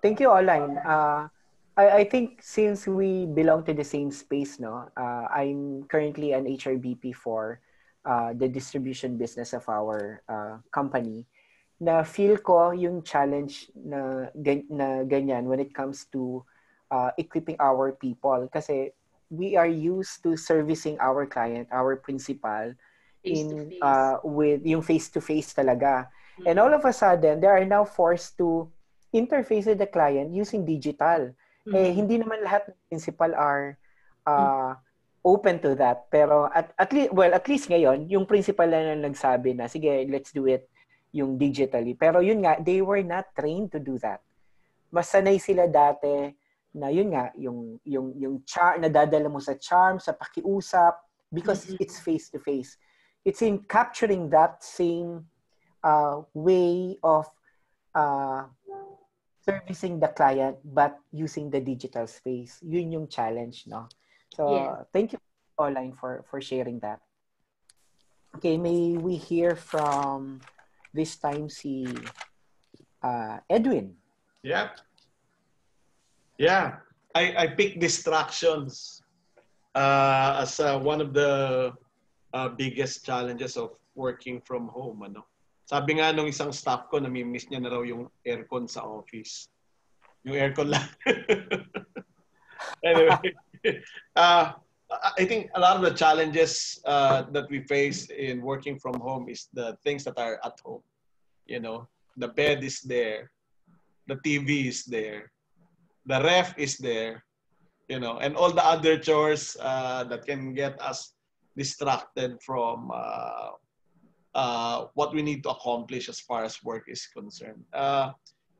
Thank you, Oline. I think since we belong to the same space, no, I'm currently an HRBP for the distribution business of our company. Na feel ko yung challenge na ganyan when it comes to equipping our people. Kasi we are used to servicing our client, our principal, with yung face-to-face talaga. And all of a sudden, they are now forced to interface with the client using digital. Eh, hindi naman lahat ng principal are open to that. Pero at least ngayon, yung principal na nagsabi na, sige, let's do it yung digitally. Pero yun nga, they were not trained to do that. Mas sanay sila dati na yun nga, yung nadadala mo sa charm, sa pakiusap, because it's face-to-face. It's in capturing that same way of servicing the client but using the digital space. Yun yung challenge, no? So, thank you, Oline, for sharing that. Okay, may we hear from this time si Edwin. Yeah. I picked distractions as one of the biggest challenges of working from home. Ano? Sabi nga nung isang staff ko, nami-miss niya na raw yung aircon sa office. Yung aircon lang. Anyway, I think a lot of the challenges that we face in working from home is the things that are at home. You know, the bed is there. the TV is there, the ref is there, you know, and all the other chores that can get us distracted from what we need to accomplish as far as work is concerned.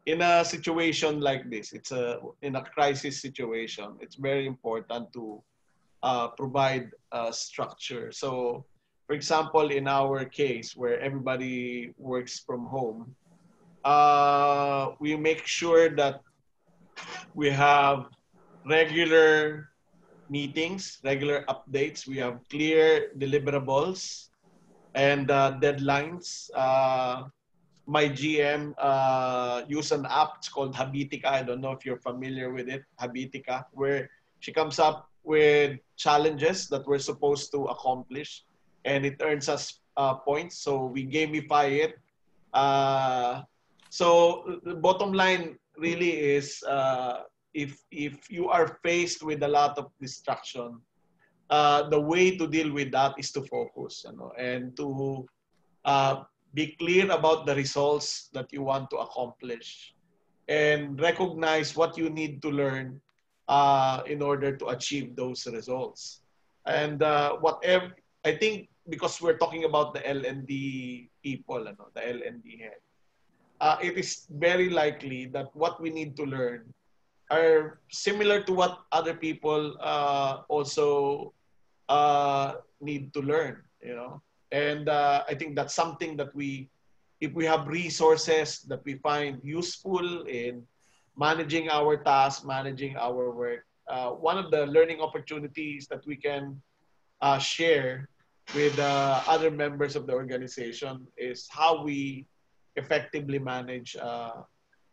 In a situation like this, in a crisis situation, it's very important to provide structure. So, for example, in our case, where everybody works from home, we make sure that we have regular meetings, regular updates. We have clear deliverables and deadlines. My GM use an app. It's called Habitica. I don't know if you're familiar with it, Habitica, where she comes up with challenges that we're supposed to accomplish, and it earns us points. So we gamify it. So the bottom line really is if you are faced with a lot of distraction, the way to deal with that is to focus, you know, and to be clear about the results that you want to accomplish and recognize what you need to learn in order to achieve those results. And whatever, I think because we're talking about the L&D people, you know, the L&D head, it is very likely that what we need to learn are similar to what other people also need to learn, you know. And I think that's something that if we have resources that we find useful in managing our tasks, managing our work, one of the learning opportunities that we can share with other members of the organization is how we effectively manage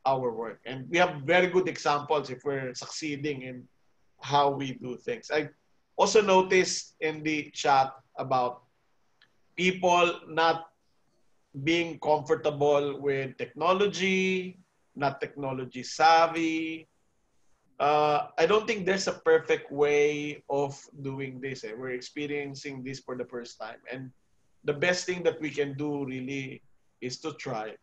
our work. And we have very good examples if we're succeeding in how we do things. I also noticed in the chat about people not being comfortable with technology, not technology savvy. I don't think there's a perfect way of doing this. We're experiencing this for the first time. And the best thing that we can do really is to try.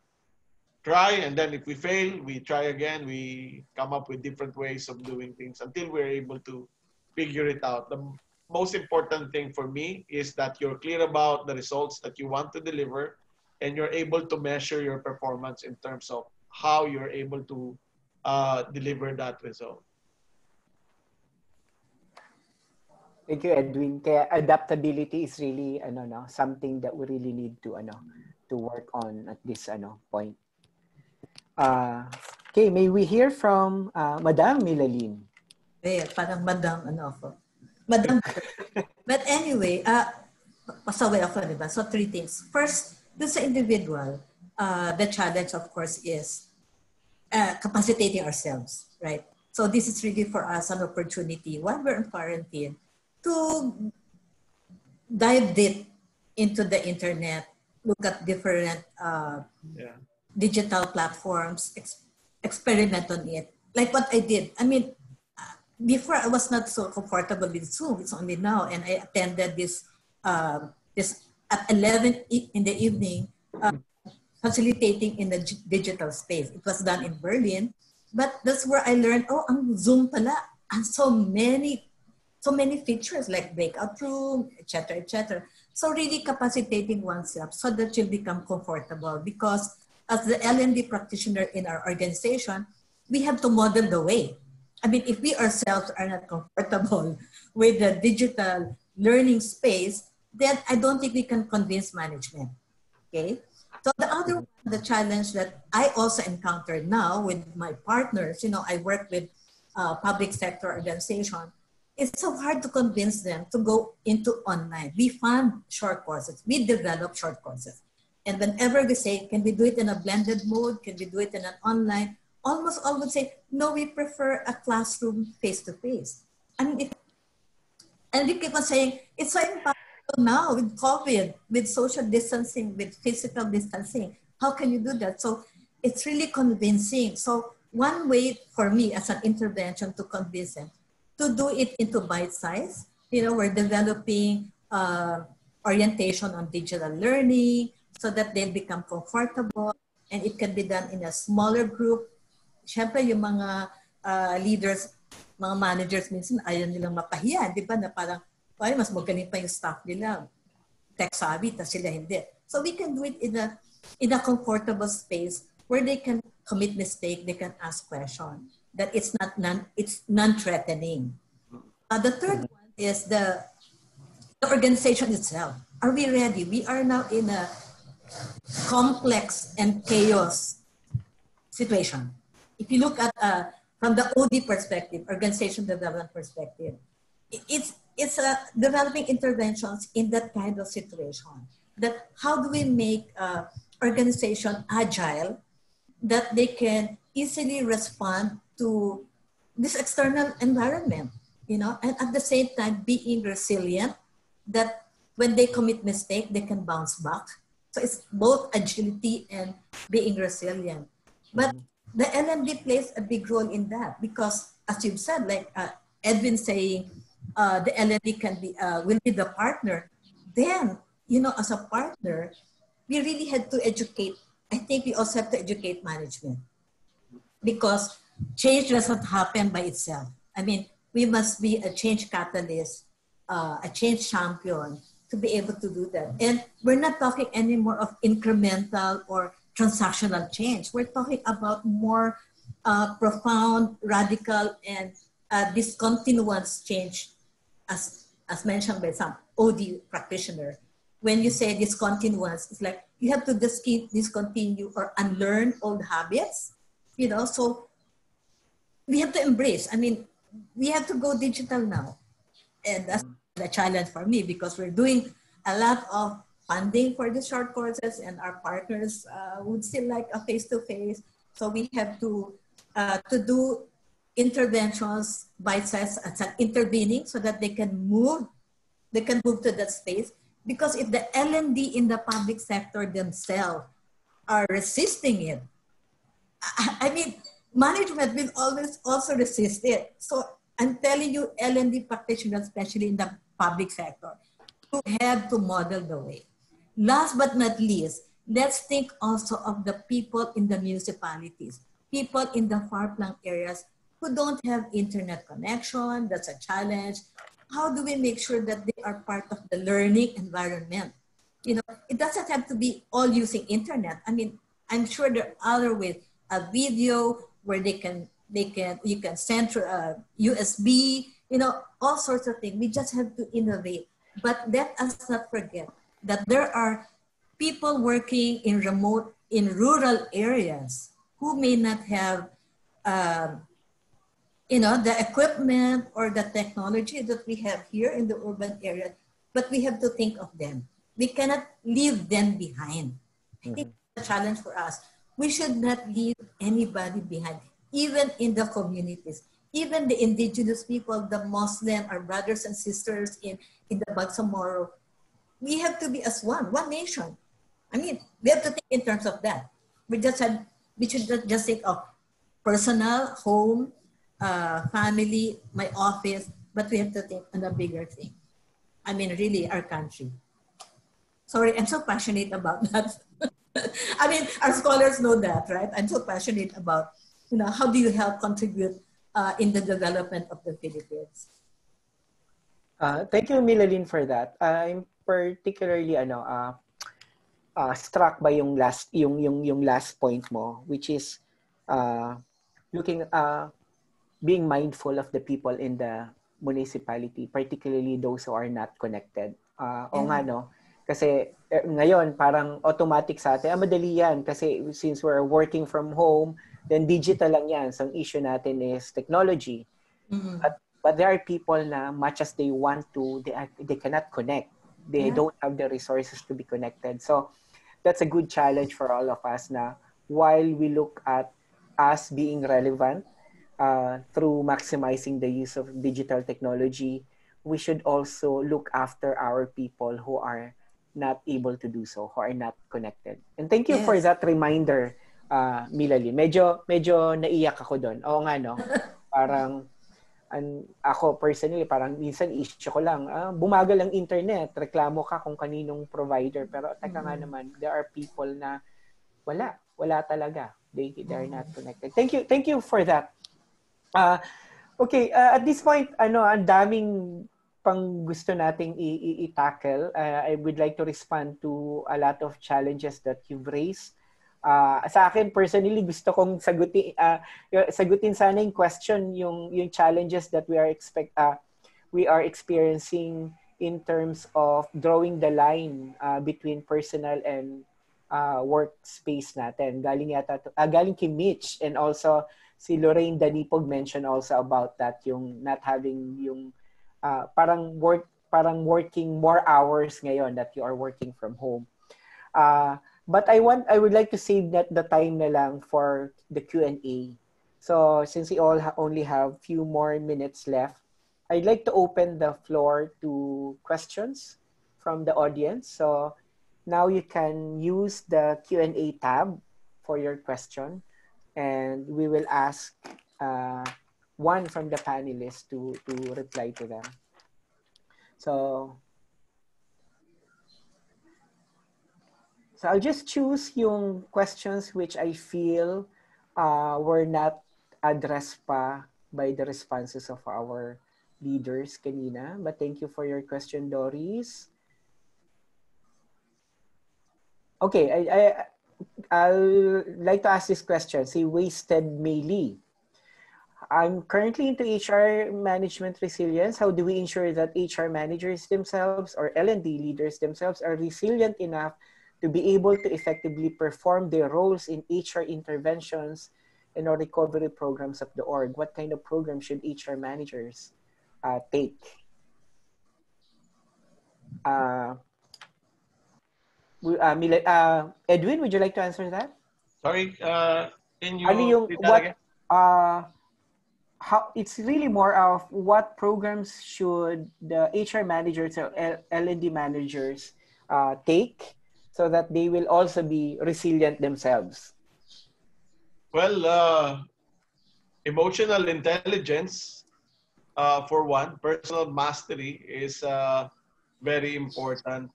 Try, and then if we fail, we try again. We come up with different ways of doing things until we're able to figure it out. The most important thing for me is that you're clear about the results that you want to deliver, and you're able to measure your performance in terms of how you're able to deliver that result. Thank you, Edwin. Kaya adaptability is really something that we really need to work on at this point. Okay, may we hear from Madam Milalin? Parang Madam ako. Madam. But anyway, pasaway ako, di ba? So 3 things. First, dun sa individual, the challenge of course is capacitating ourselves, right? So this is really for us an opportunity while we're in quarantine to dive deep into the internet, look at different digital platforms, experiment on it. Like what I did. I mean, before I was not so comfortable with Zoom. It's only now. And I attended this at 11 in the evening, facilitating in the digital space. It was done in Berlin. But that's where I learned, ang Zoom pala. And so many features like breakout room, etc., etc. So really capacitating oneself so that you'll become comfortable, because as the L&D practitioner in our organization, we have to model the way. I mean, if we ourselves are not comfortable with the digital learning space, then I don't think we can convince management, okay? So the other one, the challenge that I also encountered now with my partners, I work with public sector organization, it's so hard to convince them to go into online. We fund short courses. We develop short courses. And whenever we say, can we do it in a blended mode? Can we do it in an online? Almost all would say, no, we prefer a classroom face-to-face. And we keep on saying, it's so impossible now with COVID, with social distancing, with physical distancing. How can you do that? So it's really convincing. So one way for me as an intervention to convince them, to do it into bite size. We're developing orientation on digital learning so that they'll become comfortable, and it can be done in a smaller group, syempre yung mga leaders, mga managers minsan ayaw nilang mapahiya, di ba? Na parang, ay, mas magaling pa yung staff nila. Tech savvy, tas sila hindi. So we can do it in a comfortable space where they can commit mistake, they can ask questions. That it's non-threatening. The third one is the organization itself. Are we ready? We are now in a complex and chaos situation. If you look at from the OD perspective, organization development perspective, it's developing interventions in that kind of situation. That how do we make organization agile, that they can easily respond to this external environment, and at the same time being resilient, that when they commit mistake, they can bounce back. So it's both agility and being resilient. But the LMD plays a big role in that because, as you've said, like Edwin saying, the LMD will be the partner. Then, as a partner, we really had to educate. I think we also have to educate management because change doesn't happen by itself. I mean, we must be a change catalyst, a change champion to be able to do that. And we're not talking anymore of incremental or transactional change. We're talking about more profound, radical, and discontinuous change, as mentioned by some OD practitioner. When you say discontinuous, it's like you have to discontinue or unlearn old habits, so we have to embrace. I mean, we have to go digital now. And that's a challenge for me because we're doing a lot of funding for the short courses and our partners would still like a face-to-face. So we have to do interventions bite-sized and intervening so that they can move to that space. Because if the L&D in the public sector themselves are resisting it, I mean, management will always also resist it. So I'm telling you, L&D practitioners, especially in the public sector, you have to model the way. Last but not least, let's think also of the people in the municipalities, people in the far-flung areas who don't have internet connection. That's a challenge. How do we make sure that they are part of the learning environment? It doesn't have to be all using internet. I mean, I'm sure there are other ways, a video where you can send through a USB, all sorts of things. We just have to innovate. But let us not forget that there are people working in rural areas who may not have the equipment or the technology that we have here in the urban area, but we have to think of them. We cannot leave them behind. I think it's a challenge for us. We should not leave anybody behind, even in the communities, even the indigenous people, the Muslim, our brothers and sisters in the Bangsamoro. We have to be as one nation. I mean, we have to think in terms of that. We should just think of personal, home, family, my office, but we have to think on a bigger thing. I mean, really, our country. Sorry, I'm so passionate about that. I mean, our scholars know that, right? I'm so passionate about, how do you help contribute in the development of the Philippines? Thank you, Milalin, for that. I'm particularly struck by yung last point mo, which is being mindful of the people in the municipality, particularly those who are not connected. O nga, no? Kasi ngayon, parang automatic sa atin, madali yan. Kasi since we're working from home, then digital lang yan. So ang issue natin is technology. Mm-hmm. But there are people na much as they want to, they cannot connect. They don't have the resources to be connected. So that's a good challenge for all of us na while we look at us being relevant through maximizing the use of digital technology, we should also look after our people who are not able to do so, who are not connected. And thank you for that reminder, Milalin. Medyo naiyak ako doon. Oo nga, no? Parang, ako personally, parang minsan issue ko lang, bumagal ang internet, reklamo ka kung kaninong provider. Pero teka nga naman, there are people na wala talaga. They are not connected. Thank you for that. Okay, at this point, ang daming pang gusto nating i-tackle. I would like to respond to a lot of challenges that you've raised. Sa akin, personally, gusto kong sagutin sana yung question, yung challenges that we are experiencing in terms of drawing the line between personal and workspace natin. Galing kay Mitch, and also si Lorraine Danipog mentioned also about that, yung not having yung parang working more hours ngayon that you are working from home. But I would like to save the time na lang for the Q&A. So since we all only have few more minutes left, I'd like to open the floor to questions from the audience. So now you can use the Q&A tab for your question, and we will ask one from the panelists to reply to them. So I'll just choose yung questions which I feel were not addressed pa by the responses of our leaders kanina. But thank you for your question, Doris. Okay, I'll like to ask this question. Si Wasted Meili. I'm currently into HR management resilience. How do we ensure that HR managers themselves or L&D leaders themselves are resilient enough to be able to effectively perform their roles in HR interventions and or recovery programs of the org? What kind of program should HR managers take? Edwin, would you like to answer that? Sorry, can you repeat that again? How it's really more of what programs should the HR managers or L&D managers take so that they will also be resilient themselves? Well, emotional intelligence, for one, personal mastery is very important.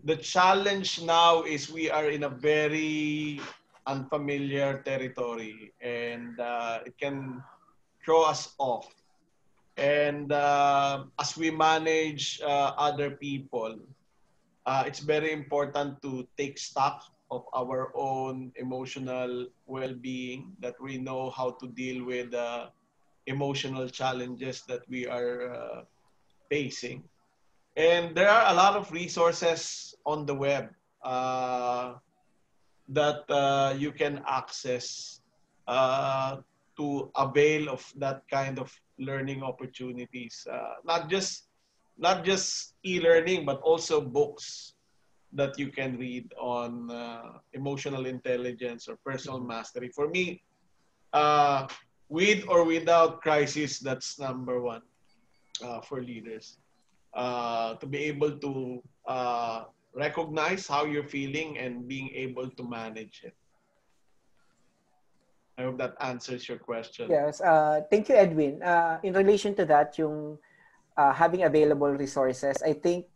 The challenge now is we are in a very unfamiliar territory, and it can throw us off. And as we manage other people, it's very important to take stock of our own emotional well-being, that we know how to deal with emotional challenges that we are facing. And there are a lot of resources on the web that you can access to avail of that kind of learning opportunities. Not just e-learning, but also books that you can read on emotional intelligence or personal mastery. For me, with or without crisis, that's number one for leaders. To be able to recognize how you're feeling and being able to manage it. I hope that answers your question. Yes. Thank you, Edwin. In relation to that, yung having available resources, I think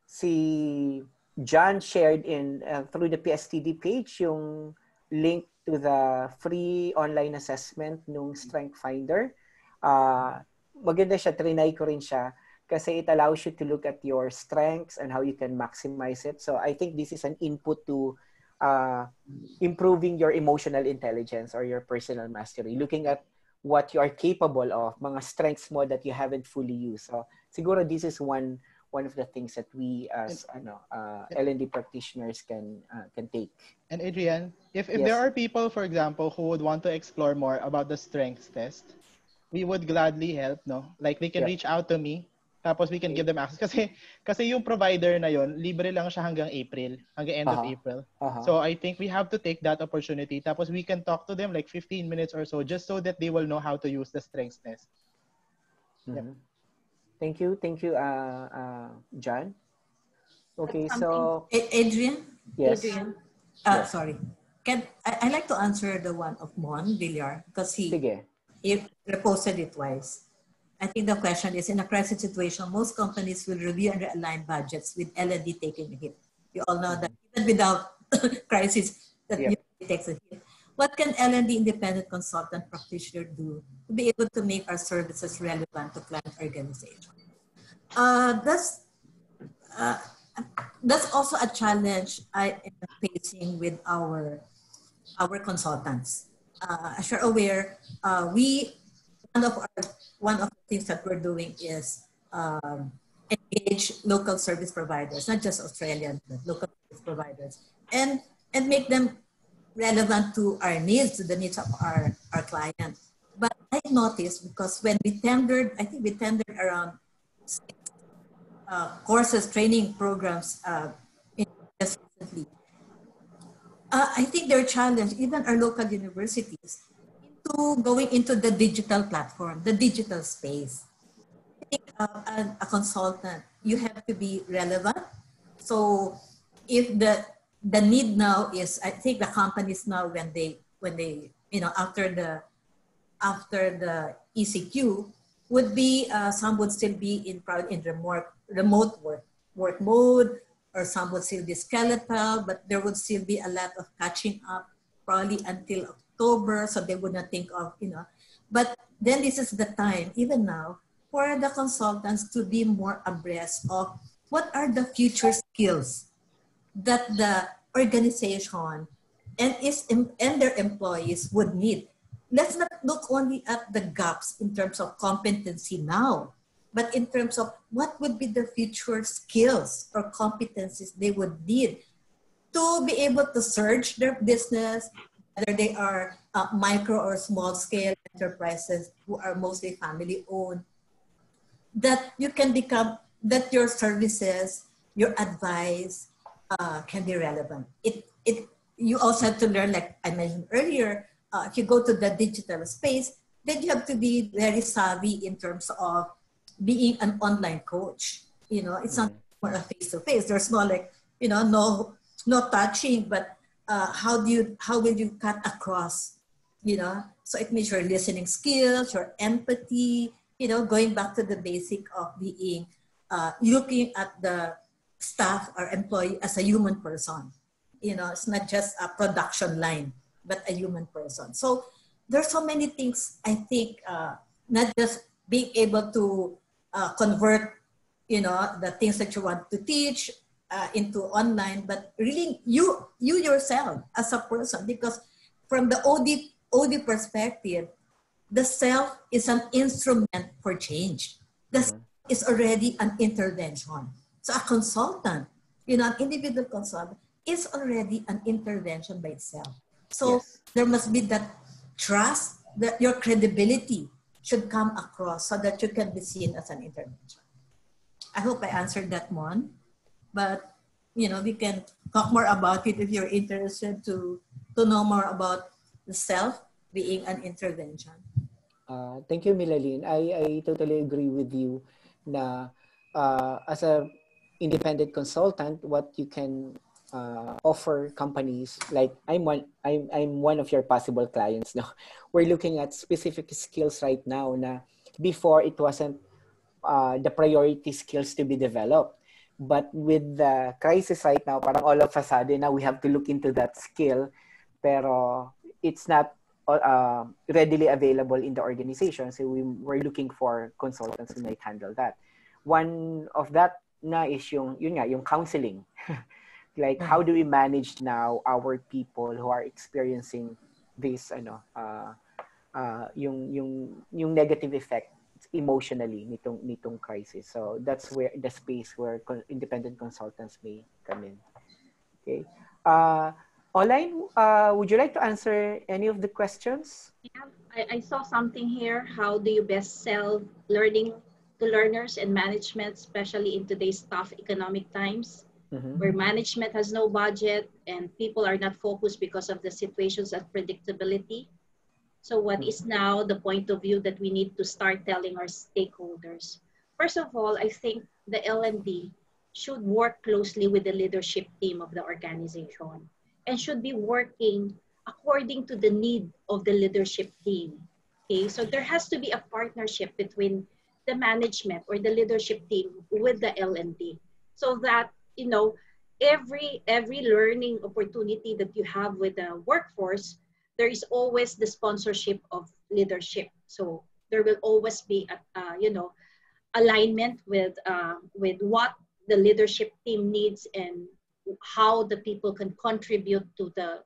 si John shared through the PSTD page yung link to the free online assessment nung Strength Finder. Maganda siya, trinay ko rin siya kasi it allows you to look at your strengths and how you can maximize it. So I think this is an input to improving your emotional intelligence or your personal mastery, looking at what you are capable of, mga strengths mo that you haven't fully used. So siguro this is one of the things that we as L&D practitioners can take. And Adrian, if Yes. there are people, for example, who would want to explore more about the strengths test, we would gladly help, no? Like they can reach out to me, tapos we can give them access. Kasi yung provider na yon, libre lang siya hanggang end of April. So I think we have to take that opportunity. Tapos we can talk to them like 15 minutes or so, just so that they will know how to use the strengths test. Mm-hmm. Thank you, John. Okay, so Adrian. yes. Adrian. Sorry. I like to answer the one of Mon Villar because he reposted it twice. I think the question is, in a crisis situation, most companies will review and realign budgets with L&D taking a hit. You all know that even without crisis, that Yep. usually takes a hit. What can L&D independent consultant practitioner do to be able to make our services relevant to client organization? Uh, that's also a challenge I am facing with our consultants. As you're aware, we one of our one of the things that we're doing is engage local service providers, not just Australian, but local service providers, and make them relevant to our needs, to the needs of our client. But I noticed because when we tendered, I think we tendered around courses, training programs just recently. I think they're challenged, even our local universities, into going into the digital platform, the digital space. I think a consultant, you have to be relevant. So if the need now is, I think the companies now when they after the ECQ would be some would still be in remote work mode, or some would still be skeletal, but there would still be a lot of catching up probably until October, so they would not think of, but then this is the time, even now, for the consultants to be more abreast of what are the future skills that the organization and their employees would need. Let's not look only at the gaps in terms of competency now, but in terms of what would be the future skills or competencies they would need to be able to surge their business, whether they are micro or small scale enterprises who are mostly family owned, that you can become, that your services, your advice can be relevant. You also have to learn, like I mentioned earlier, if you go to the digital space, then you have to be very savvy in terms of being an online coach. It's not more a face-to-face. There's no no touching, but how will you cut across, So it means your listening skills, your empathy, going back to the basic of being, looking at the staff or employee as a human person. It's not just a production line, but a human person. So there's so many things, I think, not just being able to convert, the things that you want to teach into online, but really you yourself as a person, because from the OD perspective, the self is an instrument for change. The self is already an intervention. So a consultant, an individual consultant is already an intervention by itself. So Yes. there must be that trust, that your credibility should come across so that you can be seen as an intervention. I hope I answered that one, but we can talk more about it if you're interested to know more about the self being an intervention. Thank you, Milalin. I totally agree with you na as a independent consultant, what you can offer companies, like I'm one of your possible clients now. We're looking at specific skills right now na before it wasn't the priority skills to be developed. But with the crisis right now, parang all of a sudden now we have to look into that skill, pero it's not readily available in the organization. So we're looking for consultants who might handle that. One of that na is yung counseling. Like, how do we manage now our people who are experiencing this yung negative effect emotionally nitong crisis. So that's where the space where independent consultants may come in. Okay. Online, would you like to answer any of the questions? Yeah, I saw something here. How do you best sell learning to learners and management, especially in today's tough economic times, where management has no budget and people are not focused because of the situations of predictability? So what is now the point of view that we need to start telling our stakeholders? First of all, I think the L&D should work closely with the leadership team of the organization and should be working according to the need of the leadership team. Okay, so there has to be a partnership between the management or the leadership team with the L&D, so that every learning opportunity that you have with the workforce, there is always the sponsorship of leadership. So there will always be alignment with what the leadership team needs and how the people can contribute to the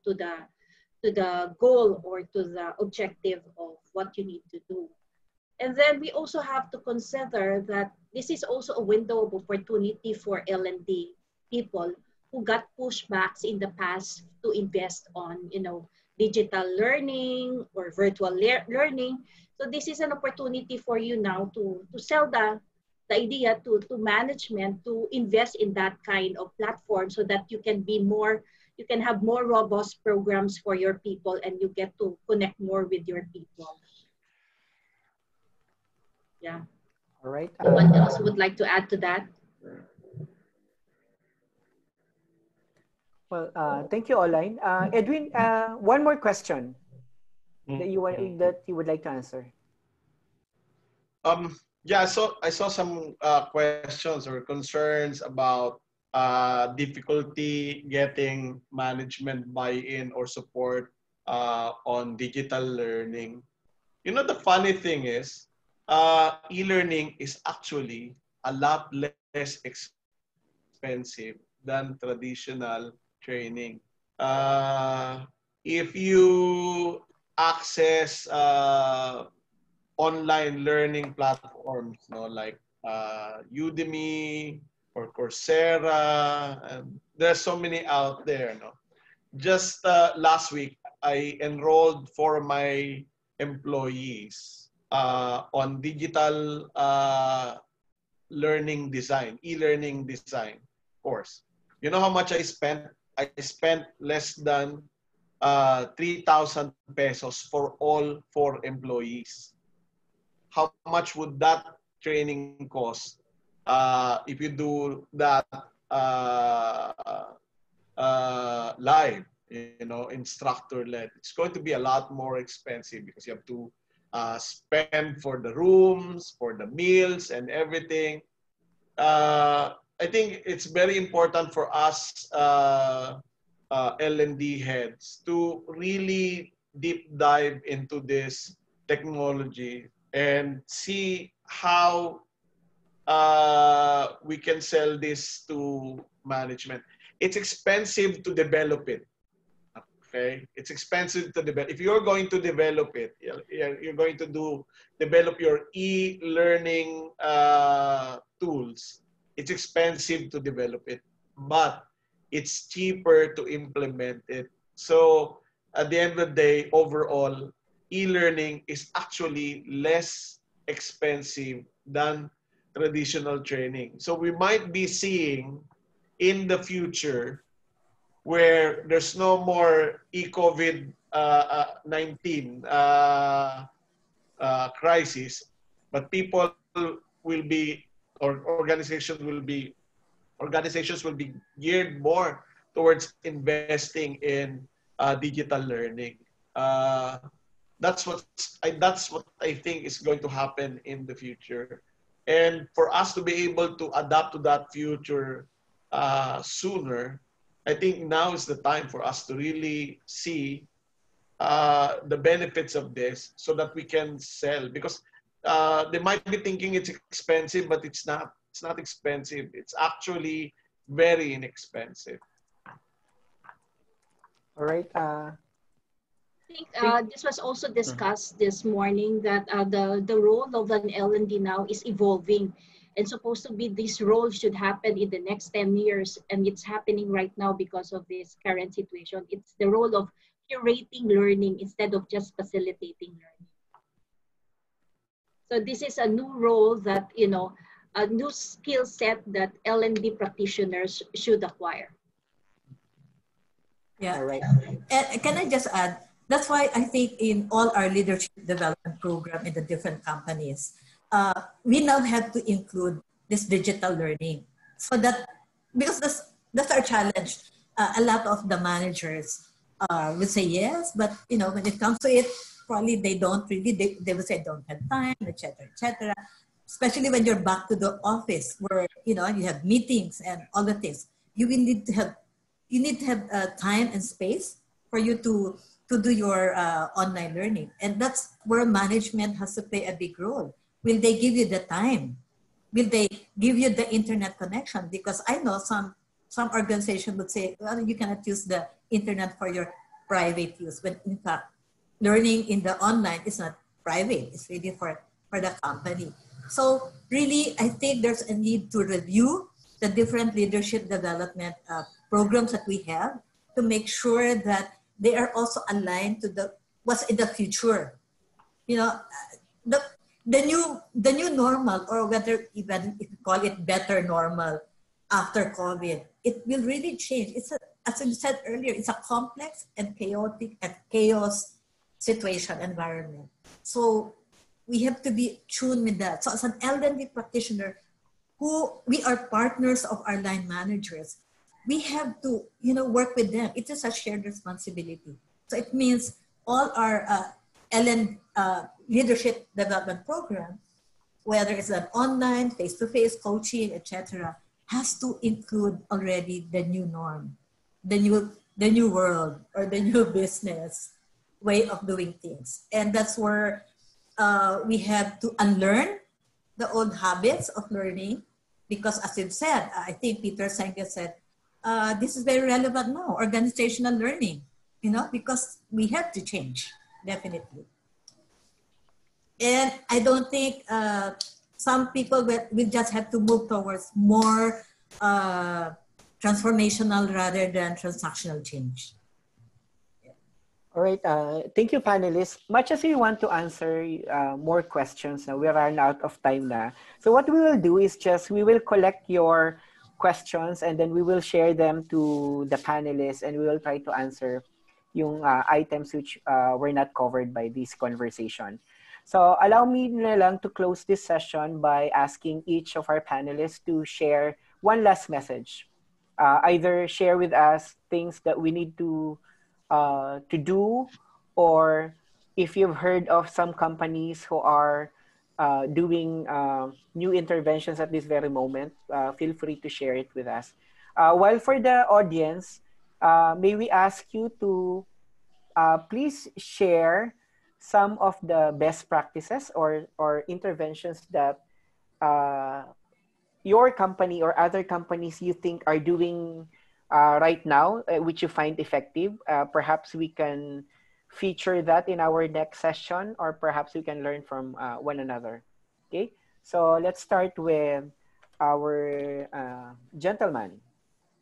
goal or to the objective of what you need to do. And then we also have to consider that this is also a window of opportunity for L&D people who got pushbacks in the past to invest on, digital learning or virtual learning. So this is an opportunity for you now to sell the idea to management to invest in that kind of platform so that you can have more robust programs for your people and you get to connect more with your people. Yeah. All right. Someone else would like to add to that? Well, thank you, Olaine. Edwin, one more question that you would like to answer. Yeah, I saw some questions or concerns about difficulty getting management buy-in or support on digital learning. The funny thing is, e-learning is actually a lot less expensive than traditional training. If you access online learning platforms, like Udemy or Coursera, and there's so many out there. Just last week, I enrolled for my employees on digital learning design, e-learning design course. You know how much I spent? I spent less than 3,000 pesos for all 4 employees. How much would that training cost if you do that live, instructor-led? It's going to be a lot more expensive because you have to spend for the rooms, for the meals and everything. I think it's very important for us L&D heads to really deep dive into this technology and see how we can sell this to management. It's expensive to develop it. Okay, it's expensive to develop. If you're going to develop it, you're going to develop your e-learning tools. It's expensive to develop it, but it's cheaper to implement it. So at the end of the day, overall, e-learning is actually less expensive than traditional training. So we might be seeing in the future where there's no more COVID-19 crisis, but people will be, or organizations will be geared more towards investing in digital learning. That's what I think is going to happen in the future. And for us to be able to adapt to that future sooner, I think now is the time for us to really see the benefits of this so that we can sell. Because they might be thinking it's expensive, but it's not. It's not expensive. It's actually very inexpensive. All right. I think this was also discussed this morning that the role of an L&D now is evolving, and supposed to be this role should happen in the next 10 years, and it's happening right now because of this current situation. It's the role of curating learning instead of just facilitating learning. So this is a new role that, a new skill set that L&D practitioners should acquire. Yeah. All right. And can I just add, that's why I think in all our leadership development program in the different companies, we now have to include this digital learning. So that, because that's our challenge. A lot of the managers would say yes, but when it comes to it, probably they don't really, they would say don't have time, etc., etc. Especially when you're back to the office where, you have meetings and all the things. you will need to have time and space for you to do your online learning, and that's where management has to play a big role. Will they give you the time? Will they give you the internet connection? Because I know some organization would say, well, you cannot use the internet for your private use, when in fact learning in the online is not private, it's really for the company. So really, I think there's a need to review the different leadership development programs that we have, to make sure that they are also aligned to what's in the future. You know, the the new normal, or whether even if you call it better normal after COVID, it will really change. As I said earlier, it's a complex and chaotic and chaos situation environment. So we have to be tuned with that. So as an elderly practitioner, who we are partners of our line managers, we have to, work with them. It is a shared responsibility. So it means all our LN leadership development program, whether it's an online, face-to-face coaching, etc., has to include already the new norm, the new world, or the new business way of doing things. And that's where we have to unlearn the old habits of learning, because as you've said, I think Peter Senge said, this is very relevant now, organizational learning, because we have to change, definitely. And I don't think some people will just have to move towards more transformational rather than transactional change. All right. Thank you, panelists. Much as we want to answer more questions, now we run out of time na. So what we will do is we will collect your questions, and then we will share them to the panelists, and we will try to answer yung items which were not covered by this conversation. So allow me na lang to close this session by asking each of our panelists to share one last message. Either share with us things that we need to do, or if you've heard of some companies who are doing new interventions at this very moment, feel free to share it with us. While for the audience, may we ask you to please share some of the best practices or interventions that your company or other companies you think are doing right now, which you find effective. Perhaps we can feature that in our next session, or perhaps we can learn from one another. Okay, so let's start with our gentleman,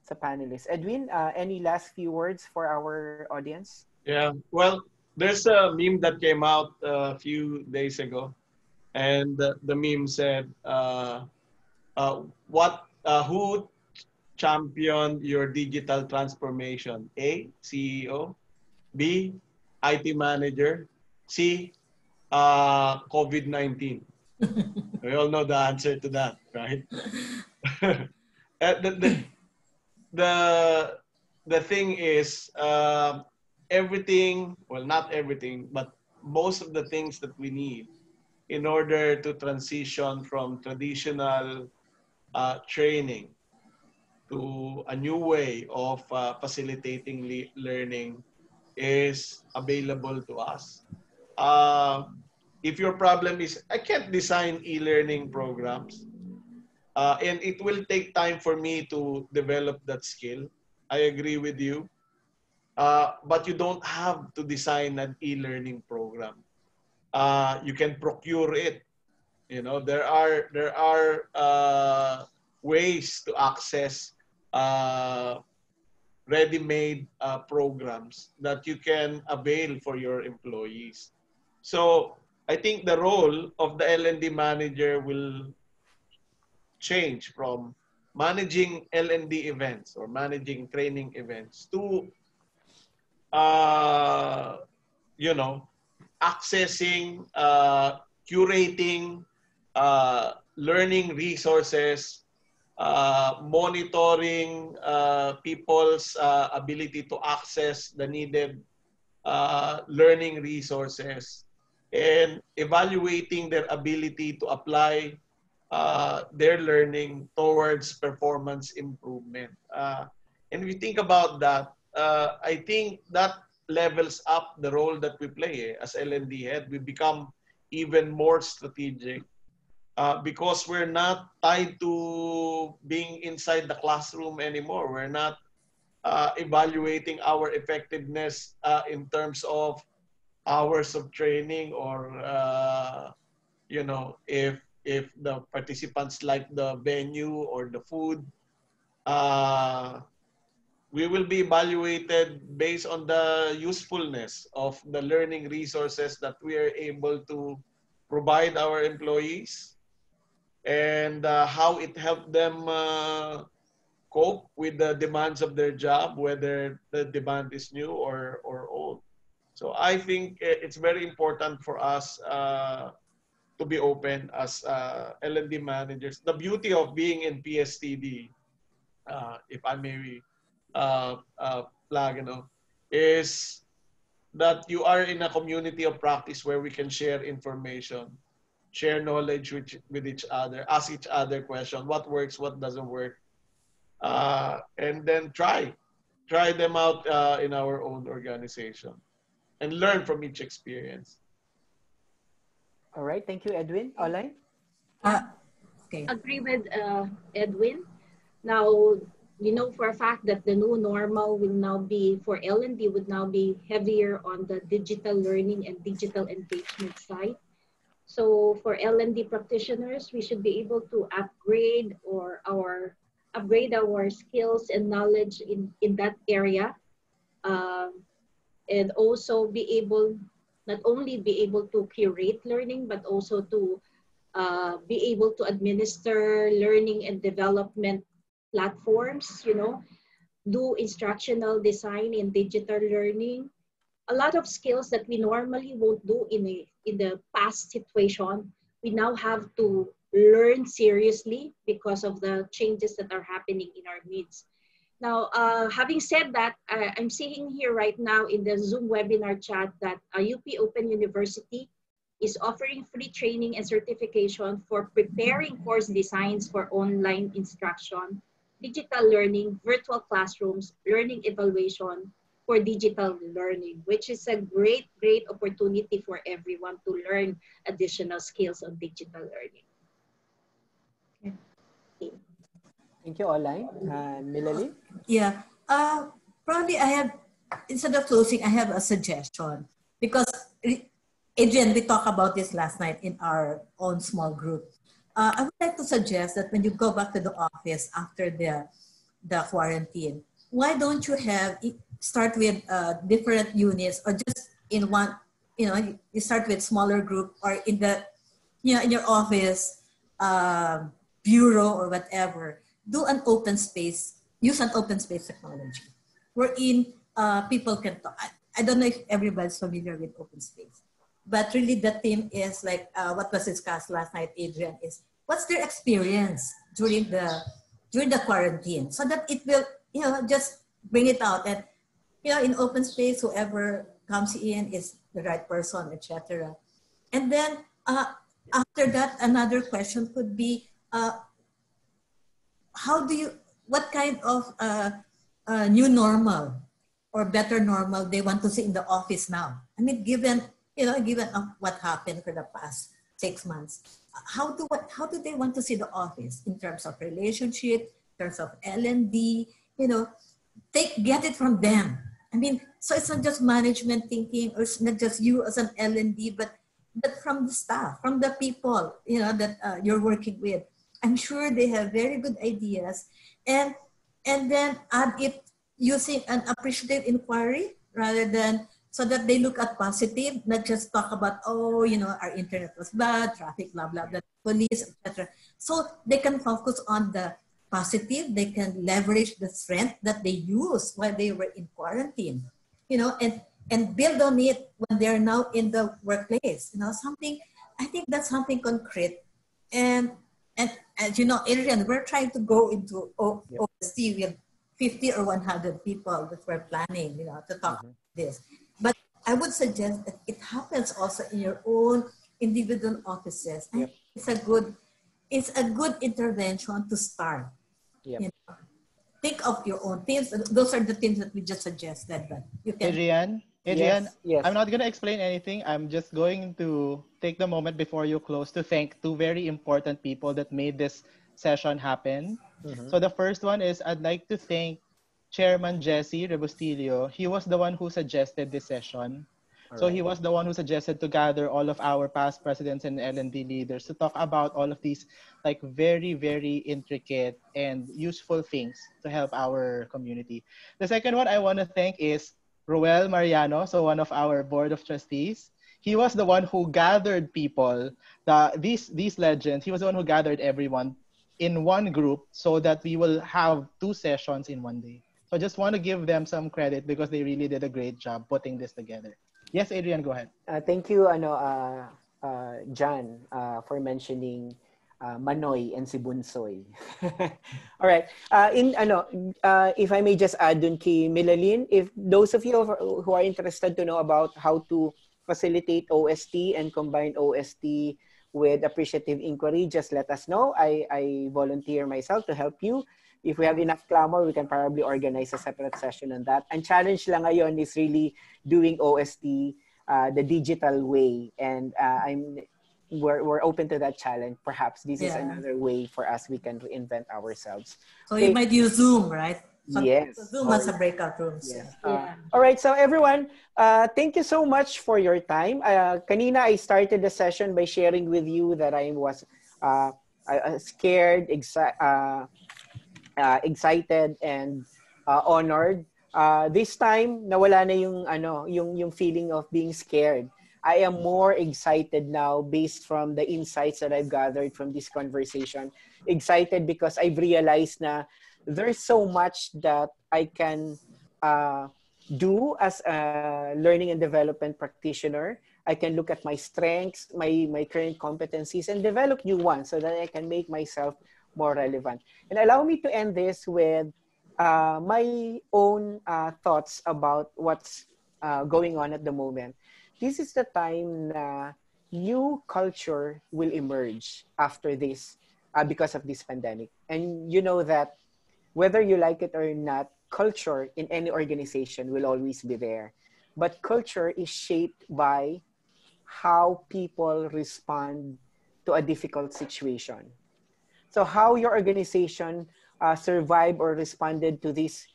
sa panelists. Edwin, any last few words for our audience? Yeah, well, there's a meme that came out a few days ago, and the meme said, who championed your digital transformation? A, CEO, B, IT manager, C, COVID-19. We all know the answer to that, right? The thing is, everything, well, not everything, but most of the things that we need in order to transition from traditional training to a new way of facilitating learning is available to us. If your problem is, I can't design e-learning programs, and it will take time for me to develop that skill, I agree with you. But you don't have to design an e-learning program. You can procure it. There are ways to access ready-made programs that you can avail for your employees. So I think the role of the L&D manager will change from managing L&D events or managing training events to accessing, curating learning resources, monitoring people's ability to access the needed learning resources, and evaluating their ability to apply their learning towards performance improvement. And we think about that, I think that levels up the role that we play as L&D head. We become even more strategic because we're not tied to being inside the classroom anymore. We're not evaluating our effectiveness in terms of hours of training or if the participants like the venue or the food. We will be evaluated based on the usefulness of the learning resources that we are able to provide our employees and how it helped them cope with the demands of their job, whether the demand is new or old. So I think it's very important for us to be open as L&D managers. The beauty of being in PSTD, if I may flag, is that you are in a community of practice where we can share information, share knowledge with each other, ask each other questions, what works, what doesn't work, and then try them out in our own organization and learn from each experience. All right. Thank you, Edwin. Online? Okay. Agree with Edwin. Now, we know for a fact that the new normal will now be, for L&D, would now be heavier on the digital learning and digital engagement side. So for L&D practitioners, we should be able to upgrade our skills and knowledge in that area, and also not only be able to curate learning, but also to be able to administer learning and development platforms, do instructional design in digital learning. A lot of skills that we normally won't do in the past situation, we now have to learn seriously because of the changes that are happening in our midst. Now, having said that, I'm seeing here right now in the Zoom webinar chat that UP Open University is offering free training and certification for preparing course designs for online instruction, digital learning, virtual classrooms, learning evaluation for digital learning, which is a great, great opportunity for everyone to learn additional skills on digital learning. Okay. Thank you, Online. Milalin? Yeah. Probably instead of closing, I have a suggestion. Because, Adrian, we talked about this last night in our own small group. I would like to suggest that when you go back to the office after the quarantine, why don't you start with different units or just in one, you start with smaller group or in your office, bureau or whatever, do an open space, use an open space technology wherein people can talk. I don't know if everybody's familiar with open space, but really the theme is like what was discussed last night, Adrian, is what's their experience during the quarantine, so that it will, just bring it out and, in open space, whoever comes in is the right person, etc. And then after that, another question could be, what kind of new normal or better normal they want to see in the office now? I mean, given what happened for the past 6 months, how do they want to see the office in terms of relationship, in terms of L&D? Get it from them. I mean, so it's not just management thinking, or it's not just you as an L&D, but from the staff, from the people, that you're working with. I'm sure they have very good ideas, and then add it using an appreciative inquiry rather than, so that they look at positive, not just talk about, our internet was bad, traffic, blah, blah, blah, police, etc. So they can focus on the positive, they can leverage the strength that they used while they were in quarantine, and build on it when they're now in the workplace. I think that's something concrete. And as you know, Adrian, we're trying to go into OST with 50 or 100 people that we're planning, to talk about this. But I would suggest that it happens also in your own individual offices. Yep. It's a good, it's a good intervention to start. Yep. You know, think of your own things. Those are the things that we just suggested, but you can. Adrian, Yes, yes. I'm not going to explain anything. I'm just going to take the moment before you close to thank two very important people that made this session happen. Mm-hmm. So the first one is I'd like to thank Chairman Jesse Rebustilio. He was the one who suggested this session. All So he right. was the one who suggested to gather all of our past presidents and L&D leaders to talk about all of these like very, very intricate and useful things to help our community. The second one I want to thank is Roel Mariano, so one of our board of trustees. He was the one who gathered people, these legends. He was the one who gathered everyone in one group so that we will have two sessions in one day. So I just want to give them some credit because they really did a great job putting this together. Yes, Adrian, go ahead. Thank you, John, for mentioning Manoy and si Bunsoy. All right. If I may just add dun kay Milalin, if those of you who are interested to know about how to facilitate OST and combine OST with appreciative inquiry, just let us know. I volunteer myself to help you. If we have enough clamor, we can probably organize a separate session on that. And challenge lang ngayon is really doing OST the digital way. And we're open to that challenge. Perhaps this is another way for us we can reinvent ourselves. So you might use Zoom, right? Yes. Zoom as a breakout rooms. Yes. Yeah. All right. So everyone, thank you so much for your time. Kanina, I started the session by sharing with you that I was scared, excited, and honored. This time, nawala na yung feeling of being scared. I am more excited now based from the insights that I've gathered from this conversation. Excited because I've realized na there's so much that I can do as a learning and development practitioner. I can look at my strengths, my current competencies, and develop new ones so that I can make myself more relevant. And allow me to end this with my own thoughts about what's going on at the moment. This is the time na new culture will emerge after this because of this pandemic. And you know that whether you like it or not, culture in any organization will always be there. But culture is shaped by how people respond to a difficult situation. So how your organization survived or responded to this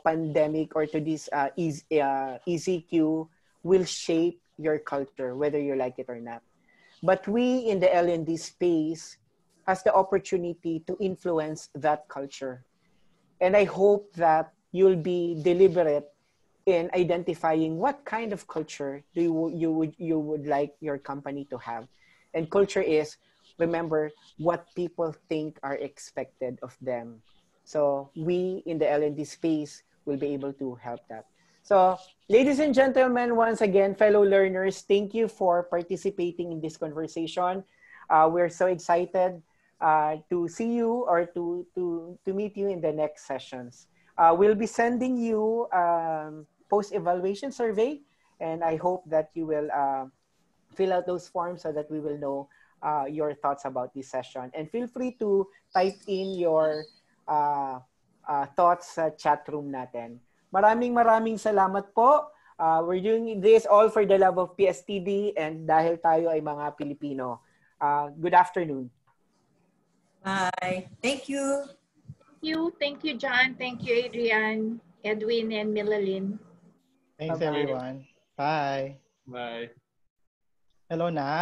pandemic or to this EZQ will shape your culture, whether you like it or not. But we in the L&D space has the opportunity to influence that culture. And I hope that you'll be deliberate in identifying what kind of culture you would like your company to have. And culture is, remember, what people think are expected of them. So we in the L&D space will be able to help that. So ladies and gentlemen, once again, fellow learners, thank you for participating in this conversation. We're so excited to see you or to meet you in the next sessions. We'll be sending you post-evaluation survey, and I hope that you will fill out those forms so that we will know your thoughts about this session. And feel free to type in your thoughts sa chat room natin. Maraming salamat po. We're doing this all for the love of PSTD and dahil tayo ay mga Pilipino. Good afternoon. Bye. Thank you. Thank you, John. Thank you, Adrian, Edwin, and Milalin. Thanks, Bye-bye. everyone. Bye. Bye. Hello, Nat.